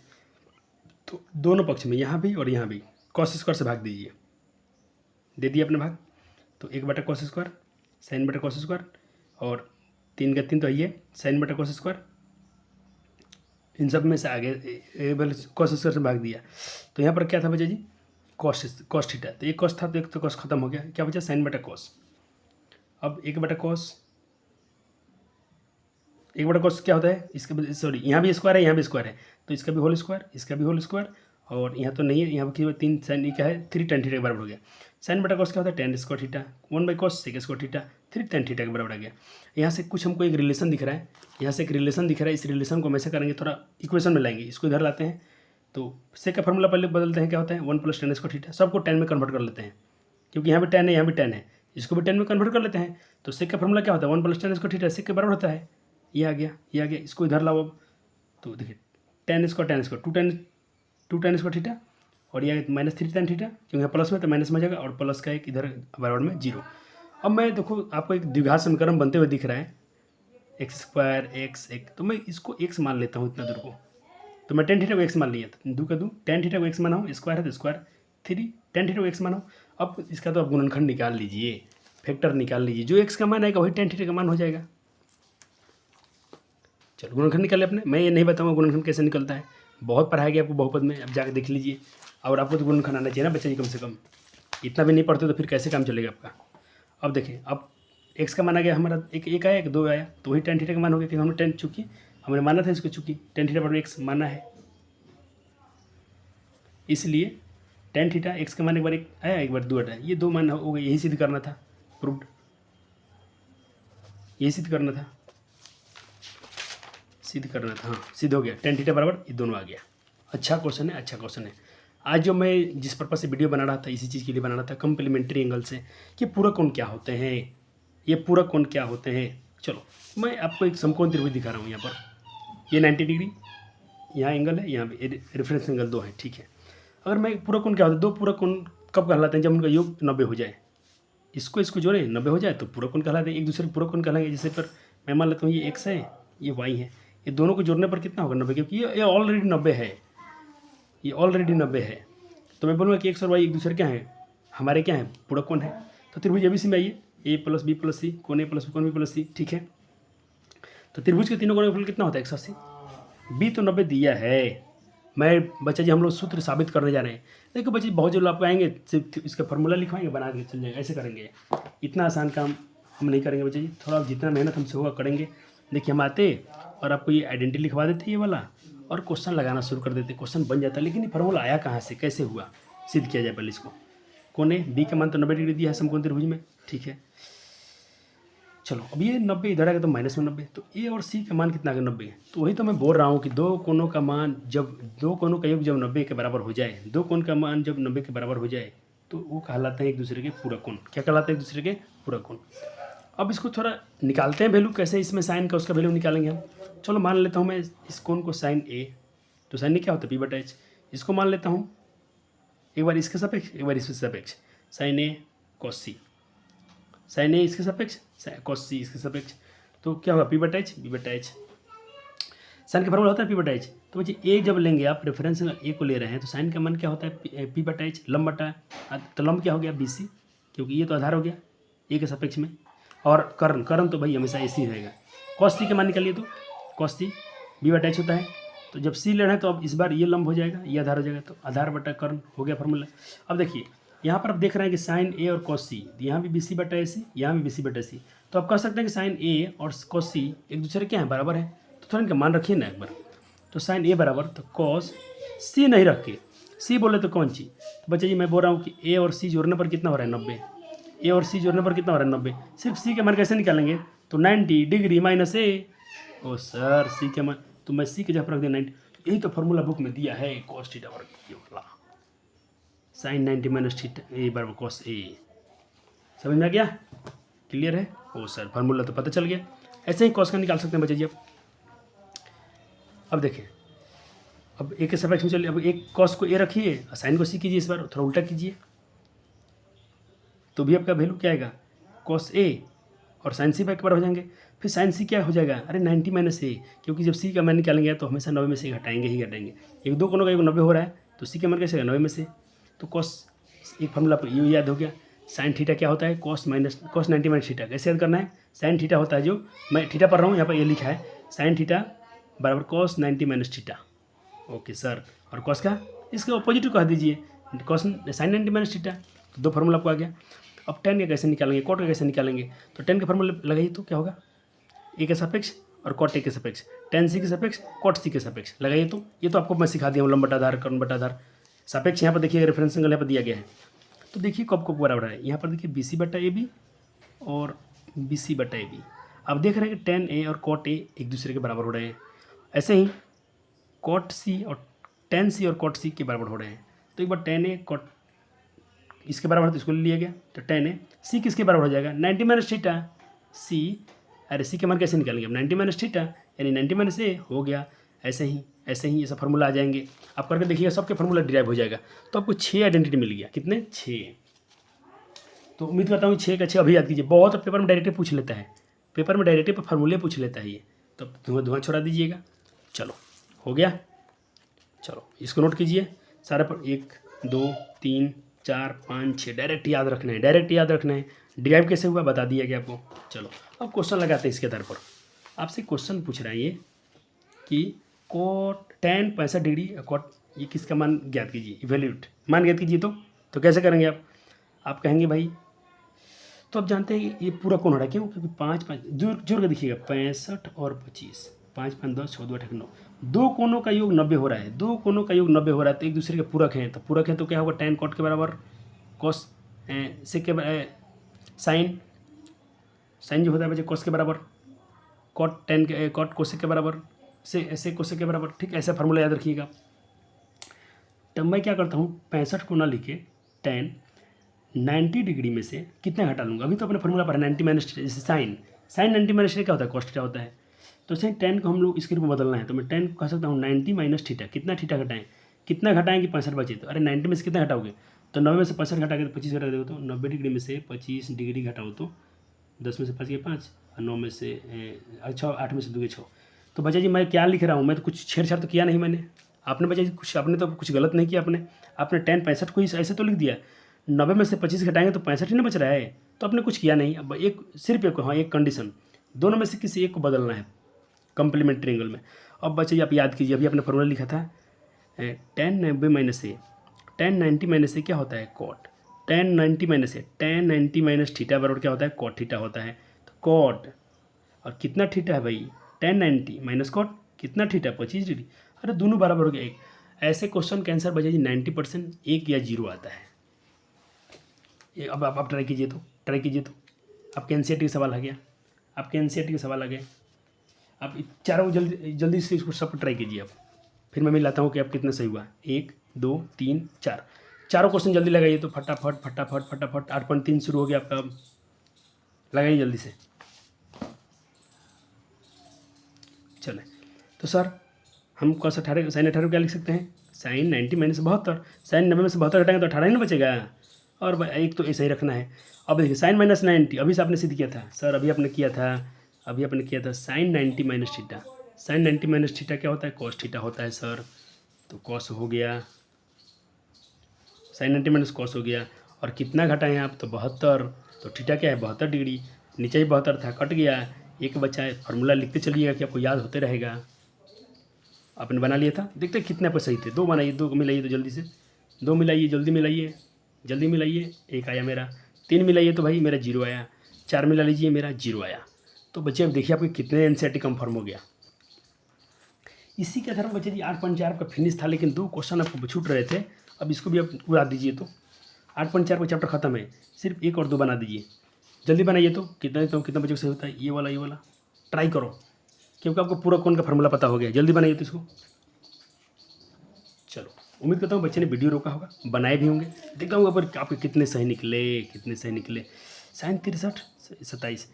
तो दोनों पक्ष में यहाँ भी और यहाँ भी cos स्क्वायर से भाग दीजिए, दे दिए अपने भाग। तो 1/cos स्क्वायर साइन बटा cos स्क्वायर, और 3 का 3 तो है साइन बटा cos स्क्वायर, इन सब में से आगे cos स्क्वायर से भाग दिया। तो यहाँ पर क्या था बच्चा जी, cos थीटा, तो एक cos था तो एक तो cos खत्म हो गया, क्या बचा साइन बटा cos। अब 1/cos क्या होता है, इसका सॉरी यहाँ भी स्क्वायर है यहाँ भी स्क्वायर है, तो इसका भी होल स्क्वायर इसका भी होल स्क्वायर, और यहाँ तो नहीं है, यहाँ की 3 साइन क्या है 3 tan थीटा के बराबर हो गया। साइन बटा cos क्या होता है tan square theta, 1/cos sec square theta 3 tan theta के बराबर आ गया। यहाँ से कुछ हमको एक रिलेशन दिख रहा है, यहाँ से एक रिलेशन दिख रहा है, इस रिलेशन को हम ऐसे करेंगे थोड़ा इक्वेशन में लाएंगे, इसको इधर लाते हैं। तो सेक का फॉर्मूला पहले बदलते हैं, क्या होता है 1 + tan स्क्वायर थीटा, सबको tan में कन्वर्ट कर लेते हैं, क्योंकि यहाँ भी tan है यहाँ भी tan है, इसको भी tan में कन्वर्ट कर लेते हैं। तो सेक का फॉर्मूला क्या होता है 1 + tan स्क्वायर थीटा, सेक के बराबर होता है, ये आ गया ये आ गया, इसको इधर लाओ अब। तो देखिए tan square 2 tan square theta, और यह -3 tan थीटा, क्योंकि यहाँ प्लस में तो माइनस में जाएगा, और प्लस का एक इधर बराबर में 0। अब मैं देखो आपको एक द्विघात समीकरण बनते हुए दिख रहा है x² x 1, तो मैं इसको x मान लेता हूँ इतना दूर को, तो मैं tan थीटा को x मान लिया, तो 2 का 2 tan थीटा को x माना हूँ, स्क्वायर है तो स्क्वायर 3 tan थीटा को x माना हूँ। अब इसका तो आप गुणनखंड निकाल लीजिए, फैक्टर निकाल लीजिए, जो x का मान आएगा वही tan थीटा का मान हो जाएगा। चलो गुणनखंड निकाले अपने, मैं ये नहीं बताऊँगा गुणनखंड कैसे निकलता है, बहुत पढ़ाया गया आपको बहुपद में, अब जाकर देख लीजिए। और आपको तो गुणनखंड आना चाहिए ना बच्चा जी, कम से कम इतना भी नहीं पढ़ते तो फिर कैसे काम चलेगा आपका। अब देखिए अब x का मान आ गया हमारा, एक आया एक 2 आया, तो वही tan थीटा का मान हो गया, क्योंकि हमने tan चूँकि हमने माना था इसको, चूँकि tan थीटा बराबर x माना है, इसलिए tan थीटा x का मान एक बार 1 आया एक बार 2 आया, ये 2 मान हो गए, यही सिद्ध करना था, प्रूव्ड, यही सिद्ध करना था हाँ सिद्ध हो गया, tan थीटा बराबर ये दोनों आ गया। अच्छा क्वेश्चन है, अच्छा क्वेश्चन है। आज जो मैं जिस पर्पज़ से वीडियो बना रहा था इसी चीज़ के लिए बना रहा था, कम्प्लीमेंट्री एंगल से कि पूरक कोण क्या होते हैं, ये पूरक कोण क्या होते हैं। चलो मैं आपको एक समकोण त्रिभुज दिखा रहा हूँ, यहाँ पर ये 90 डिग्री यहाँ एंगल है, यहाँ भी रेफरेंस एंगल 2 है, ठीक है। अगर मैं पूरक कोण क्या होता है, दो पूरक कोण कब कहलाते हैं, जब उनका योग 90 हो जाए, इसको जोड़े 90 हो जाए तो पूरक कोण कहलाते हैं, एक दूसरे पूरक कोण कहलाएंगे। जैसे पर मैं मान लेता हूँ ये x है ये y है, ये दोनों को जोड़ने पर कितना होगा 90, क्योंकि ये ऑलरेडी 90 है, ये ऑलरेडी 90 है। तो मैं बोलूँगा कि x और y एक दूसरे क्या है, हमारे क्या है, पूरक कोण है। तो त्रिभुज ABC में आइए, a + b + c, कोण a + b कोण b + c, ठीक है। तो त्रिभुज के तीनों कोणों का फल कितना होता है 180, b तो 90 दिया है। मैं बच्चा जी हम लोग सूत्र साबित करने जा रहे हैं। देखो बच्चे बहुत जो लोग आपको आएंगे सिर्फ इसका फॉर्मूला लिखवाएंगे बना के चल जाएगा, ऐसे करेंगे, इतना आसान काम हम नहीं करेंगे बच्चे जी, थोड़ा जितना मेहनत हमसे होगा करेंगे। देखिए हम आते और आपको ये आइडेंटिटी लिखवा देते ये वाला, और क्वेश्चन लगाना शुरू कर देते, क्वेश्चन बन जाता है। लेकिन ये फार्मूला आया कहाँ से, कैसे हुआ, सिद्ध किया जाए पहले इसको। कोण ए बी का मान तो 90 डिग्री दिया है समकोण त्रिभुज में, ठीक है। चलो अब ये 90 इधर आएगा तो माइनस में 90, तो ए और सी का मान कितना आ गया 90। तो वही तो मैं बोल रहा हूँ कि दो कोणों का मान जब दो कोणों का योग जब 90 के बराबर हो जाए, दो कोण का मान जब 90 के बराबर हो जाए तो वो कहलाते हैं एक दूसरे के पूरक कोण। क्या कहलाते हैं, एक दूसरे के पूरक कोण। अब इसको थोड़ा निकालते हैं वैल्यू, कैसे इसमें साइन का उसका वैल्यू निकालेंगे हम। चलो मान लेता हूँ मैं इस कोण को साइन ए, तो साइन ए क्या होता है P/H, इसको मान लेता हूँ, एक बार इसके सापेक्ष एक बार इसके सापेक्ष, sign A cos C, sign ए इसके सापेक्ष कॉस सी इसके सापेक्ष, तो क्या होगा, पी बटा एच, बी बटा एच। साइन का फॉर्मूला होता है पी बटा एच। तो बच्चे ए जब लेंगे आप, रेफरेंस ए को ले रहे हैं, तो साइन का मान क्या होता है, पी बटा एच, लंब बटा, तो लंब क्या हो गया, बी सी, क्योंकि ये तो आधार हो गया ए के सापेक्ष में, और कर्ण तो भाई हमेशा ऐसी रहेगा। कॉस सी के मान निकालिए, तो कॉस सी बी बटा एच होता है, तो जब सी लेना है तो अब इस बार ये लंब हो जाएगा, ये आधार हो जाएगा, तो आधार बटा कर्ण हो गया फॉर्मूला। अब देखिए यहाँ पर आप देख रहे हैं कि साइन ए और कॉस सी, यहाँ भी बी सी बटा ए सी, यहाँ भी बी सी बटा सी, तो आप कह सकते हैं कि साइन ए और कॉस सी एक दूसरे क्या है, बराबर है। तो थोड़ा इनका मान रखिए ना एक बार, तो साइन ए बराबर, तो कॉस सी नहीं रख के सी बोले तो कौन चीज़, तो बच्चे जी मैं बोल रहा हूँ कि ए और सी जोड़ने पर कितना हो रहा है, 90। ए और सी जोड़ने पर कितना हो रहा है, 90। सिर्फ सी के मान कैसे निकालेंगे, तो 90 डिग्री माइनस ए। ओ सर सी के मान, तो मैं सी के जगह पर रख दिया 90। यही तो फॉर्मूला बुक में दिया है, कॉस थीटा वर्ग ये वाला, साइन 90 माइनस थीटा ए बराबर कॉस ए। समझ में आ गया, क्लियर है। ओ सर फार्मूला तो पता चल गया। ऐसे ही कॉस का निकाल सकते हैं बच्चे जी। अब देखें, अब ए के सापेक्ष में चलिए, अब एक कॉस को ए रखिए, साइन को सी कीजिए, इस बार थोड़ा उल्टा कीजिए, तो भी आपका वैल्यू क्या आएगा, कॉस ए और साइन सी बार हो जाएंगे। फिर साइन सी क्या हो जाएगा, अरे 90 माइनस ए, क्योंकि जब सी का मान निकालेंगे तो हमेशा 90 में से घटाएंगे ही घटाएंगे। एक दो कोनों का एक 90 हो रहा है, तो सी का मान कैसे 90 में से, तो कॉस एक फॉर्मूला पर ये याद हो गया, साइन थीटा क्या होता है, कॉस 90 माइनस थीटा। कैसे याद करना है, साइन थीटा होता है, जो मैं थीटा पढ़ रहा हूँ यहाँ पर ये लिखा है, साइन थीटा बराबर cos 90 minus theta. Okay sir, और कॉस का इसके ऑपोजिट कह दीजिए, कॉस साइन 90 माइनस थीटा, तो दो फार्मूला आपको आ गया। अब टेन का कैसे निकालेंगे, कॉट का कैसे निकालेंगे, तो टेन का फार्मूला लगाइए, तो क्या होगा, ए के सापेक्ष और कॉट ए के सापेक्ष, टेन सी के सापेक्ष कॉट सी के सापेक्ष लगाइए। तो ये तो आपको मैं सिखा दिया हूँ, लंब बटाधार कर्ण बटाधार सापेक्ष। यहाँ पर देखिए रेफरेंस एंगल यहाँ पर दिया गया है, तो देखिए कब को बराबर है, यहाँ पर देखिए बी सी बटा ए बी और बी सी बटा ए बी। अब देख रहे हैं कि टेन ए और कॉट ए एक दूसरे के बराबर हो रहे हैं, ऐसे ही कॉट सी और टेन सी और कॉट सी के बराबर हो रहे हैं। तो एक बार टेन ए कॉट इसके बराबर है, तो इसको ले लिया गया, तो टेन ए सी किसके बराबर हो जाएगा, 90 माइनस थीटा सी। अरे सी के मान कैसे निकालेंगे, अब 90 माइनस थीटा यानी 90 माइनस ए हो गया। ऐसे ही ये सब फार्मूला आ जाएंगे, आप करके देखिएगा सबके फार्मूला डिराइव हो जाएगा। तो आपको 6 आइडेंटिटी मिल गया, कितने 6। तो उम्मीद करता हूँ 6 का 6 अभी याद कीजिए, बहुत पेपर में डायरेक्ट पूछ लेता है, पेपर में डायरेक्ट फार्मूले पूछ लेता है ये, तो धुआं छोड़ा दीजिएगा। चलो हो गया, चलो इसको नोट कीजिए सारे पर, 1 2 3 4 5 6 डायरेक्ट याद रखना है, डायरेक्ट याद रखना है। डिराइव कैसे हुआ बता दिया गया आपको। चलो अब क्वेश्चन लगाते हैं इसके आधार पर। आपसे क्वेश्चन पूछ रहा है ये कि कोट टेन 65 डिग्री कॉट, ये किसका मान ज्ञात कीजिए, इवेल्यूट मान ज्ञात कीजिए। तो कैसे करेंगे आप कहेंगे भाई, तो आप जानते हैं कि ये पूरा कौन हो रहा है, क्यों, क्योंकि 5 5 जोड़ के देखिएगा, 65 और 25, 5 5 10 14 18 9, दो कोनों का योग 90 हो रहा है, दो कोनों का योग 90 हो रहा है, तो एक दूसरे के पूरक हैं, तो पूरक है तो क्या होगा, टेन कॉट के बराबर कॉस से के साइन जो होता है बच्चे कॉस के बराबर कॉट टेन के कॉट कोसेक के बराबर से कोसेक के बराबर। ठीक, ऐसा फार्मूला याद रखिएगा। तब मैं क्या करता हूँ, 65 को ना लिखे टेन 90 डिग्री में से कितना घटा लूँगा, अभी तो अपने फार्मूला पर 90 माइनस, जैसे साइन 90 माइनस क्या होता है, कॉस थीटा होता है, तो सही 10 को हम लोग इसके रूप में बदलना है, तो मैं 10 को कह सकता हूँ 90 माइनस थीटा। कितना थीटा घटाएं, कितना घटाएं कि 65 बचे, तो अरे 90 में से कितना घटाओगे, तो 90 में से 65 घटा के तो 25 घटा दो, तो 90 डिग्री में से 25 डिग्री घटाओ तो 10 में से 5 के 5 और 9 में से 6, 8 में से 2 6। तो बच्चा जी मैं क्या लिख रहा हूँ, मैं तो कुछ छेड़छाड़ तो किया नहीं मैंने, आपने बच्चा जी कुछ, आपने तो कुछ गलत नहीं किया, आपने 10 65 को ही ऐसे तो लिख दिया, 90 में से 25 घटाएंगे तो 65 ही ना बच रहा है, तो आपने कुछ किया नहीं। अब एक सिर्फ एक, हाँ एक कंडीशन, दोनों में से किसी एक को बदलना है कम्प्लीमेंट्री एंगल में। अब बच्चे आप याद कीजिए, अभी आपने फॉर्मूला लिखा था 10 90 माइनस ए, 10 90 माइनस ए क्या होता है, कॉट, 10 90 माइनस ए 10 90 माइनस थीटा बराबर क्या होता है, कॉट थीटा होता है। तो कॉट और कितना थीटा है भाई, 10 90 माइनस कॉट कितना थीटा 25 डिग्री, अरे दोनों बराबर हो गया एक। ऐसे क्वेश्चन का आंसर बच्चे जी 90% 1 या 0 आता है। अब आप ट्राई कीजिए, तो आपके एनसीईआरटी का सवाल आ गया, आपके एनसीईआरटी का सवाल आ गया। आप चारों जल्दी से इसको सब ट्राई कीजिए आप, फिर मैं मिलाता हूँ कि आप कितना सही हुआ। 1 2 3 4, चारों क्वेश्चन जल्दी लगाइए, तो फटाफट फटाफट फटाफट 8.3 शुरू हो गया आपका, लगाइए जल्दी से। चले तो सर हम कॉस 18 साइन 18 क्या लिख सकते हैं, साइन 90 माइनस 72, साइन 90 में से 72 घटाएंगे तो 18 ही ना बचेगा। और एक तो ऐसे ही रखना है। अब देखिए साइन माइनस 90 अभी से आपने सिद्ध किया था सर, अभी आपने किया था sine 90 minus theta. Sine 90 minus theta क्या होता है? कॉस थीटा होता है सर। तो कॉस हो गया, साइन 90 माइनस कॉस हो गया। और कितना घटाएं आप? तो 72। तो थीटा क्या है? 72 डिग्री। नीचे ही 72 था, कट गया, एक बचा है। फार्मूला लिखते चलिएगा कि आपको याद होते रहेगा। आपने बना लिया था, देखते कितने आपको सही थे। 2 बनाइए, 2 मिलाइए तो जल्दी से, 2 मिलाइए, जल्दी मिलाइए, जल्दी मिलाइए। 1 आया मेरा। 3 मिलाइए तो भाई मेरा 0 आया। 4 मिला लीजिए, मेरा 0 आया। तो बच्चे अब देखिए आपके कितने एनसीईआरटी कन्फर्म हो गया। इसी के आधार पर बच्चे जी 8.4 आपका फिनिश था, लेकिन 2 क्वेश्चन आपको छूट रहे थे। अब इसको भी आप उड़ा दीजिए। तो 8.4 का चैप्टर खत्म है, सिर्फ 1 और 2 बना दीजिए। जल्दी बनाइए। तो कितना बच्चों को सही होता है? ये वाला ट्राई करो, क्योंकि आपको पूरा कौन का फार्मूला पता हो गया। जल्दी बनाइए तो इसको। चलो, उम्मीद करता हूँ बच्चे ने वीडियो रोका होगा, बनाए भी होंगे। देखता हूँ पर आपके कितने सही निकले। साइन 63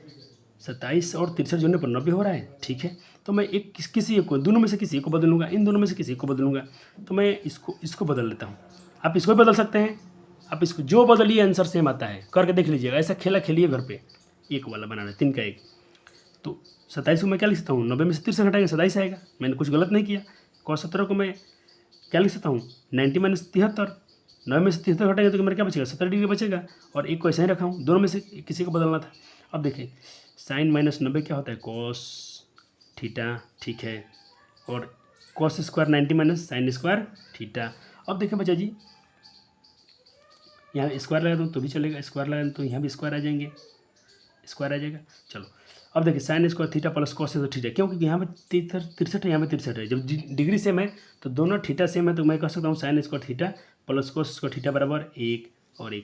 27 और 63 जोड़ने पर 90 हो रहा है। ठीक है, तो मैं किसी एक को, दोनों में से किसी एक को बदलूंगा, इन दोनों में से किसी एक को बदलूंगा। तो मैं इसको बदल लेता हूँ। आप इसको भी बदल सकते हैं। आप इसको जो बदलिए आंसर सेम आता है, करके देख लीजिएगा। ऐसा खेला खेलिए घर पे। एक वाला बनाना है, 3 का 1। तो 27 को मैं क्या लिख सकता हूँ? 90 में से 63 घटाएंगे 27 आएगा। मैंने कुछ गलत नहीं किया। cos 17 को मैं क्या लिख सकता हूँ? 90 माइनस 73। 9 में से 73 घटाएंगे तो मेरा क्या बचेगा? 70 डिग्री बचेगा। और एक को ऐसे ही रखा हूँ, दोनों में से किसी को बदलना था। अब देखिए साइन माइनस 90 क्या होता है? Cos theta. ठीक है, और cos square 90 minus sign square theta. अब देखिए बच्चा जी, यहाँ स्क्वायर लगा दूँ तो भी चलेगा, स्क्वायर लगा दूँ तो यहाँ भी स्क्वायर आ जाएंगे, स्क्वायर आ जाएगा। चलो, अब देखिए sine square theta plus cos square theta, क्योंकि यहाँ पे 63 है, यहाँ पे 63 है। जब डिग्री सेम है तो दोनों थीटा सेम है, तो मैं कह सकता हूँ sign square theta plus cos square theta बराबर 1 और 1।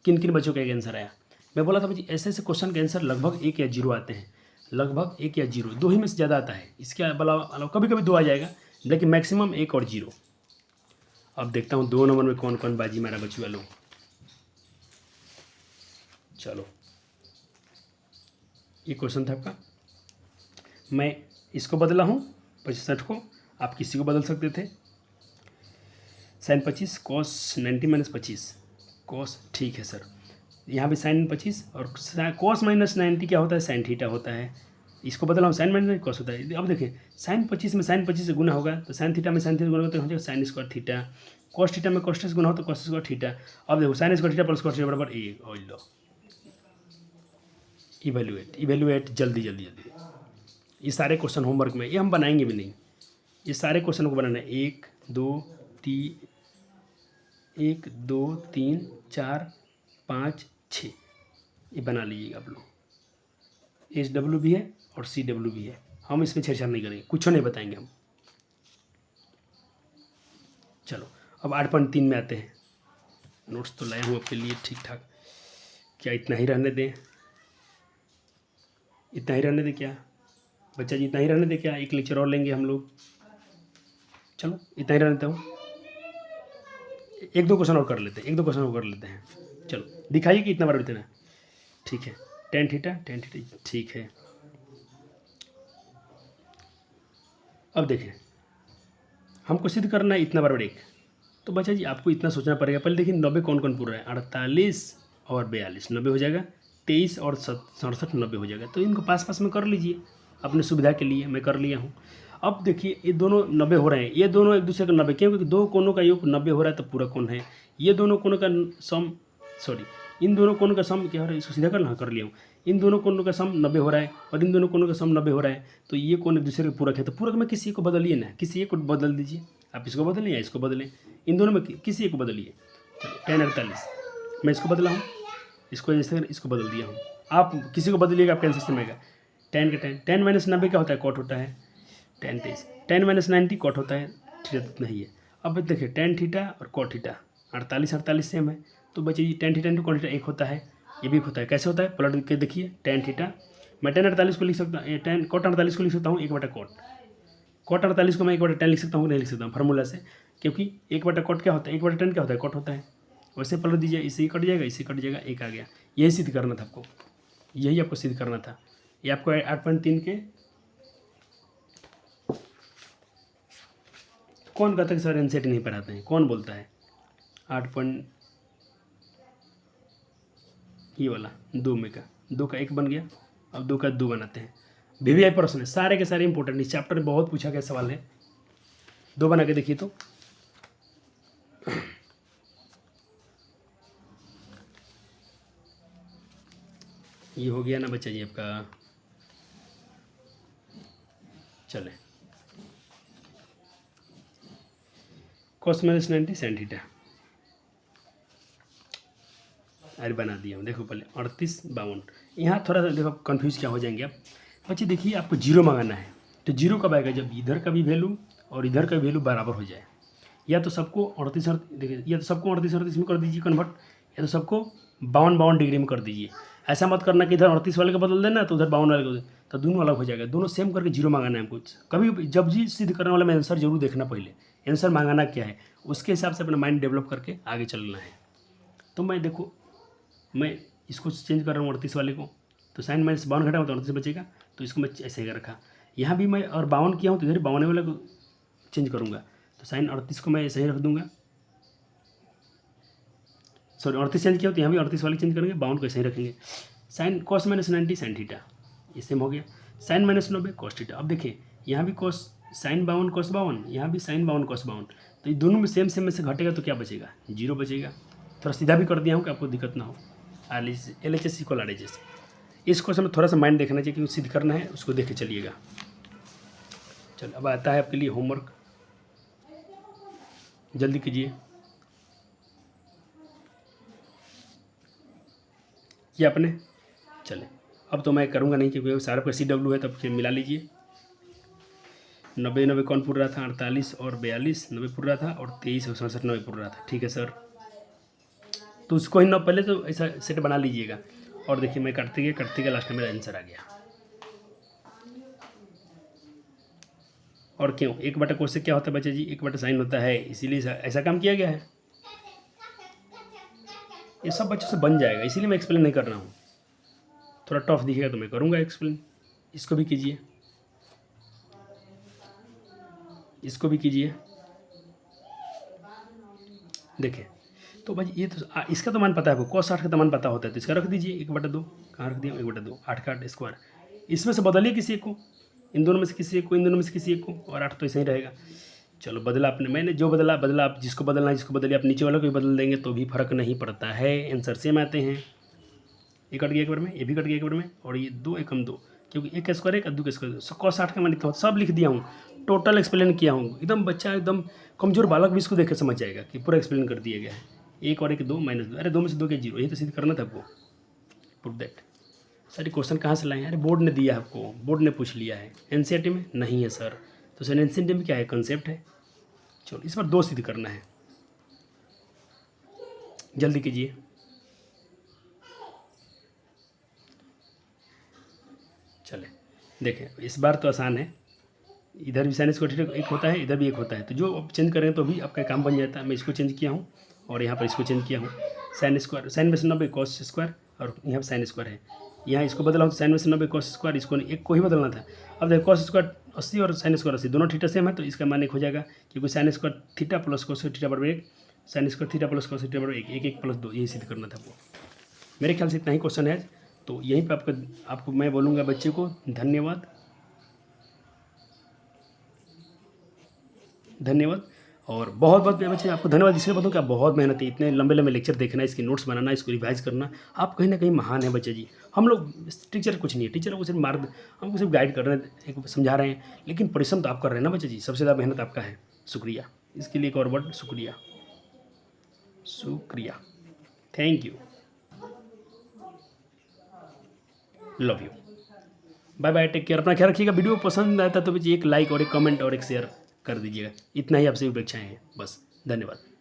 किन किन बच्चों का एक आंसर आया? मैं बोला था भाई ऐसे क्वेश्चन के आंसर लगभग 1 या 0 आते हैं, लगभग 1 या 0, 2 ही में से ज़्यादा आता है। इसके अलावा कभी कभी 2 आ जाएगा, लेकिन मैक्सिमम 1 और 0। अब देखता हूँ 2 नंबर में कौन कौन बाजी मारा बच्चों वालों। चलो, ये क्वेश्चन था आपका। मैं इसको बदला हूँ 65 को, आप किसी को बदल सकते थे। Sine 25 cos 90 minus 25 cos. ठीक है सर, यहाँ भी साइन 25 और कॉस माइनस 90 क्या होता है? साइन थीटा होता है। इसको बदला हूँ, साइन माइनस कॉस होता है। अब देखिए साइन 25 में साइन 25 से गुना होगा तो साइन थीटा में साइन थीटा गुना होगा तो हो जाएगा sign square theta. Cos theta में कॉस से गुना हो तो कॉस स्क्वायर थीटा। अब देखो sign square theta plus cos theta बराबर 1 और लो इवेल्युएट जल्दी। ये सारे क्वेश्चन होमवर्क में, ये हम बनाएंगे भी नहीं, ये सारे क्वेश्चन को बनाना है। 1 2 3 4 5 6 ये बना लीजिएगा आप लोग। SW भी है और CW भी है, हम इसमें छेड़छाड़ नहीं करेंगे, कुछ नहीं बताएंगे हम। चलो, अब 8.3 में आते हैं। नोट्स तो लाया हूँ आपके लिए ठीक ठाक। क्या इतना ही रहने दें? इतना ही रहने दें क्या बच्चा जी? इतना ही रहने दें क्या? एक लेक्चर और लेंगे हम लोग। चलो इतना ही रहने देता हूँ, 1-2 क्वेश्चन और कर लेते हैं। चलो दिखाइए कि इतना बार इतना। ठीक है, टेन थीटा ठीक है। अब देखिए हमको सिद्ध करना है इतना बराबर 1। तो बच्चा जी आपको इतना सोचना पड़ेगा। पहले देखिए 90 कौन कौन पूरा है? 48 और 42 90 हो जाएगा। 23 और 67 90 हो जाएगा। तो इनको पास में कर लीजिए अपनी सुविधा के लिए, मैं कर लिया हूँ। अब देखिए ये दोनों 90 हो रहे हैं, ये दोनों एक दूसरे का 90, क्योंकि 2 कोनों का योग 90 हो रहा है तो पूरा कोण है। ये दोनों कोनों का सम, इन दोनों कोनों का सम क्या हो रहा है? इसको सीधा कर लिया हूँ। इन दोनों कोनों का सम 90 हो रहा है और इन दोनों कोनों का सम 90 हो रहा है, तो ये कोण एक दूसरे के पूरक है। तो पूरक में किसी को बदलिए ना, किसी एक को बदल दीजिए। आप इसको बदलें या इसको बदलें, इन दोनों में किसी एक को बदलिए। चलो 10/48 मैं इसको बदला हूँ, इसको जैसे इसको बदल दिया हूँ। आप किसी को बदलिएगा आपका आंसर सेम आएगा। 10 का 10 माइनस 90 क्या होता है? कॉट होता है। 10 23 10 माइनस 90 कॉट होता है, थीटा नहीं है। अब देखिए टेन थीटा और कॉट थीटा 48 सेम है। तो बच्चे जी tan theta into cot theta एक होता है, ये भी होता है। कैसे होता है? पलट के देखिए। टेन थीटा मैं 10/48 को लिख सकता हूँ, टेन कॉट 48 को लिख सकता हूँ 1/कॉट। कॉट 48 को मैं 1/10 लिख सकता हूँ, नहीं लिख सकता हूँ फार्मूला से, क्योंकि 1/कॉट क्या होता है? 1/10 क्या होता है? कॉट होता है। वैसे पलट दीजिए, इससे कट जाएगा, इससे कट जाएगा, 1 आ गया। यही सिद्ध करना था आपको, यही आपको सिद्ध करना था। ये आपको 8.3 के कौन कहता है कि सर एनसीईआरटी नहीं पढ़ाते हैं? कौन बोलता है? 8 पॉइंट ये वाला 2 में का 2 का 1 बन गया, अब 2 का 2 बनाते हैं। वीवीआई प्रश्न है, सारे के सारे इंपॉर्टेंट, इस चैप्टर में बहुत पूछा गया सवाल है। 2 बना के देखिए तो ये हो गया ना बच्चा जी आपका। चले cos माइनस 90 sin थीटा, अरे बना दिया हूँ। देखो पहले 38 52, यहाँ थोड़ा सा देखो कंफ्यूज क्या हो जाएंगे आप बच्चे। देखिए आपको जीरो मंगाना है, तो जीरो कब आएगा? जब इधर का भी वैल्यू और इधर का वैल्यू बराबर हो जाए। या तो सबको 38 देखिए, या तो सबको 38 में कर दीजिए कन्वर्ट, या तो सबको 52 डिग्री में कर दीजिए। ऐसा मत करना कि इधर 38 वाले का बदल देना तो उधर 52 वाले का, तो दोनों अलग हो जाएगा। दोनों सेम करके जीरो मंगाना है हमको। कभी जब जी सिद्ध करने वाला में आंसर जरूर देखना, पहले आंसर मंगाना क्या है, उसके हिसाब से अपना माइंड डेवलप करके आगे चलना है। तो मैं देखो, मैं इसको चेंज कर रहा हूँ 38 वाले को, तो साइन माइनस 52 घटा तो 38 बचेगा, तो इसको मैं ऐसे ही रखा। यहाँ भी मैं और 52 किया हूँ तो इधर 52 वाले को चेंज करूँगा, तो साइन 38 को मैं ऐसे ही रख दूँगा। सॉरी 38 चेंज किया तो यहाँ भी 38 वाले चेंज करेंगे, 52 को ऐसे ही रखेंगे। Sine cos minus 90 sin theta, ये सेम हो गया। Sine minus 90 cos theta. अब देखिए यहाँ भी cos साइन 52 cos 52, यहाँ भी साइन 52 cos 52, तो ये दोनों में सेम में से घटेगा तो क्या बचेगा? जीरो बचेगा। थोड़ा सीधा भी कर दिया हूँ कि आपको दिक्कत ना हो। LHS इक्वल RHS, इसको समय थोड़ा सा माइंड देखना चाहिए क्योंकि सिद्ध करना है, उसको देख के चलिएगा। चलो अब आता है आपके लिए होमवर्क, जल्दी कीजिए। ये आपने चले, अब तो मैं करूँगा नहीं क्योंकि सारा पर CW है, तब फिर मिला लीजिए। 90 कौन पूर रहा था? 48 और 42 90 पूर रहा था, और 23 और 67 90 पूर रहा था। ठीक है सर, तो उसको ही ना पहले तो ऐसा सेट बना लीजिएगा। और देखिए मैं करते गया लास्ट में मेरा आंसर आ गया। और क्यों 1/cos से क्या होता है बच्चे जी? 1/sin होता है, इसीलिए ऐसा काम किया गया है। ये सब बच्चों से बन जाएगा, इसीलिए मैं एक्सप्लेन नहीं कर रहा हूँ। थोड़ा टफ दिखेगा तो मैं करूँगा एक्सप्लेन। इसको भी कीजिए, इसको भी कीजिए। देखिए तो भाई ये तो इसका तो मान पता है आपको, cos 60 का तो मान पता होता है, तो इसका रख दीजिए 1/2। कहाँ रख दिया? 1/2, 8 का 8 स्क्वायर। इसमें से बदलिए किसी एक को, इन दोनों में से किसी एक को, इन दोनों में से किसी एक को, और 8 तो ऐसे ही रहेगा। चलो बदला आपने, मैंने जो बदला आप जिसको बदलना है जिसको बदलिए। आप नीचे वाले को भी बदल देंगे तो भी फर्क नहीं पड़ता है, आंसर सेम आते हैं। ये कट गया एक बार में, ये भी कट गया एक बार में, और ये 2 एकम 2, क्योंकि 1 का स्क्वायर 1 2 का स्क्वायर। cos 60 का मैं लिखता हूँ, सब लिख दिया हूँ, टोटल एक्सप्लेन किया हूँ। एकदम बच्चा एकदम कमजोर बालक भी इसको देख के समझ जाएगा कि पूरा एक्सप्लेन कर दिया गया है। 1 और 1 2 -2, अरे 2 में से 2 के 0, यही तो सिद्ध करना था आपको। Put that. सर क्वेश्चन कहाँ से लाए हैं? अरे बोर्ड ने दिया है आपको, बोर्ड ने पूछ लिया है। एनसीईआरटी में नहीं है सर, तो सर एनसीईआरटी में क्या है? कंसेप्ट है। चलो इस बार 2 सिद्ध करना है, जल्दी कीजिए। चले देखें, इस बार तो आसान है। इधर भी साइन स्क्वायर एक होता है, इधर भी एक होता है, तो जो आप चेंज करें तो भी आपका काम बन जाता है। मैं इसको चेंज किया हूँ और यहाँ पर इसको चेंज किया हूँ। साइन स्क्वायर, साइन में से 90 cos स्क्वायर, और यहाँ पर साइन स्क्वायर है। यहाँ इसको बदला हूँ तो साइन में से 90 cos स्क्वायर, इसको एक को ही बदलना था। अब देखो cos स्क्वायर 80 और साइन स्क्वायर 80, दोनों थीटा सेम है, तो इसका मान 1 हो जाएगा, क्योंकि sign square theta plus cos theta बराबर 1, sign square theta plus cos theta बराबर 1, 1 1 प्लस 2, यही सिद्ध करना था आपको। मेरे ख्याल से इतना ही क्वेश्चन है। तो यहीं पर आपको मैं बोलूँगा बच्चे को धन्यवाद, धन्यवाद। और बहुत बहुत बच्चे आपको धन्यवाद इसलिए बताऊँ कि आप बहुत मेहनत है, इतने लंबे लंबे लेक्चर देखना, इसके नोट्स बनाना, इसको रिवाइज करना। आप कहीं ना कहीं महान है बच्चे जी। हम लोग टीचर कुछ नहीं है, टीचर को सिर्फ हमको सिर्फ गाइड कर रहे हैं, एक समझा रहे हैं, लेकिन परिश्रम तो आप कर रहे हैं ना बच्चे जी। सबसे ज़्यादा मेहनत आपका है। शुक्रिया, इसके लिए एक और वर्ड, शुक्रिया, शुक्रिया, thank you, love you, bye bye, take care, अपना ख्याल रखिएगा। वीडियो पसंद आता तो एक लाइक और एक कमेंट और एक शेयर कर दीजिएगा। इतना ही आपसे अपेक्षाएं हैं बस। धन्यवाद।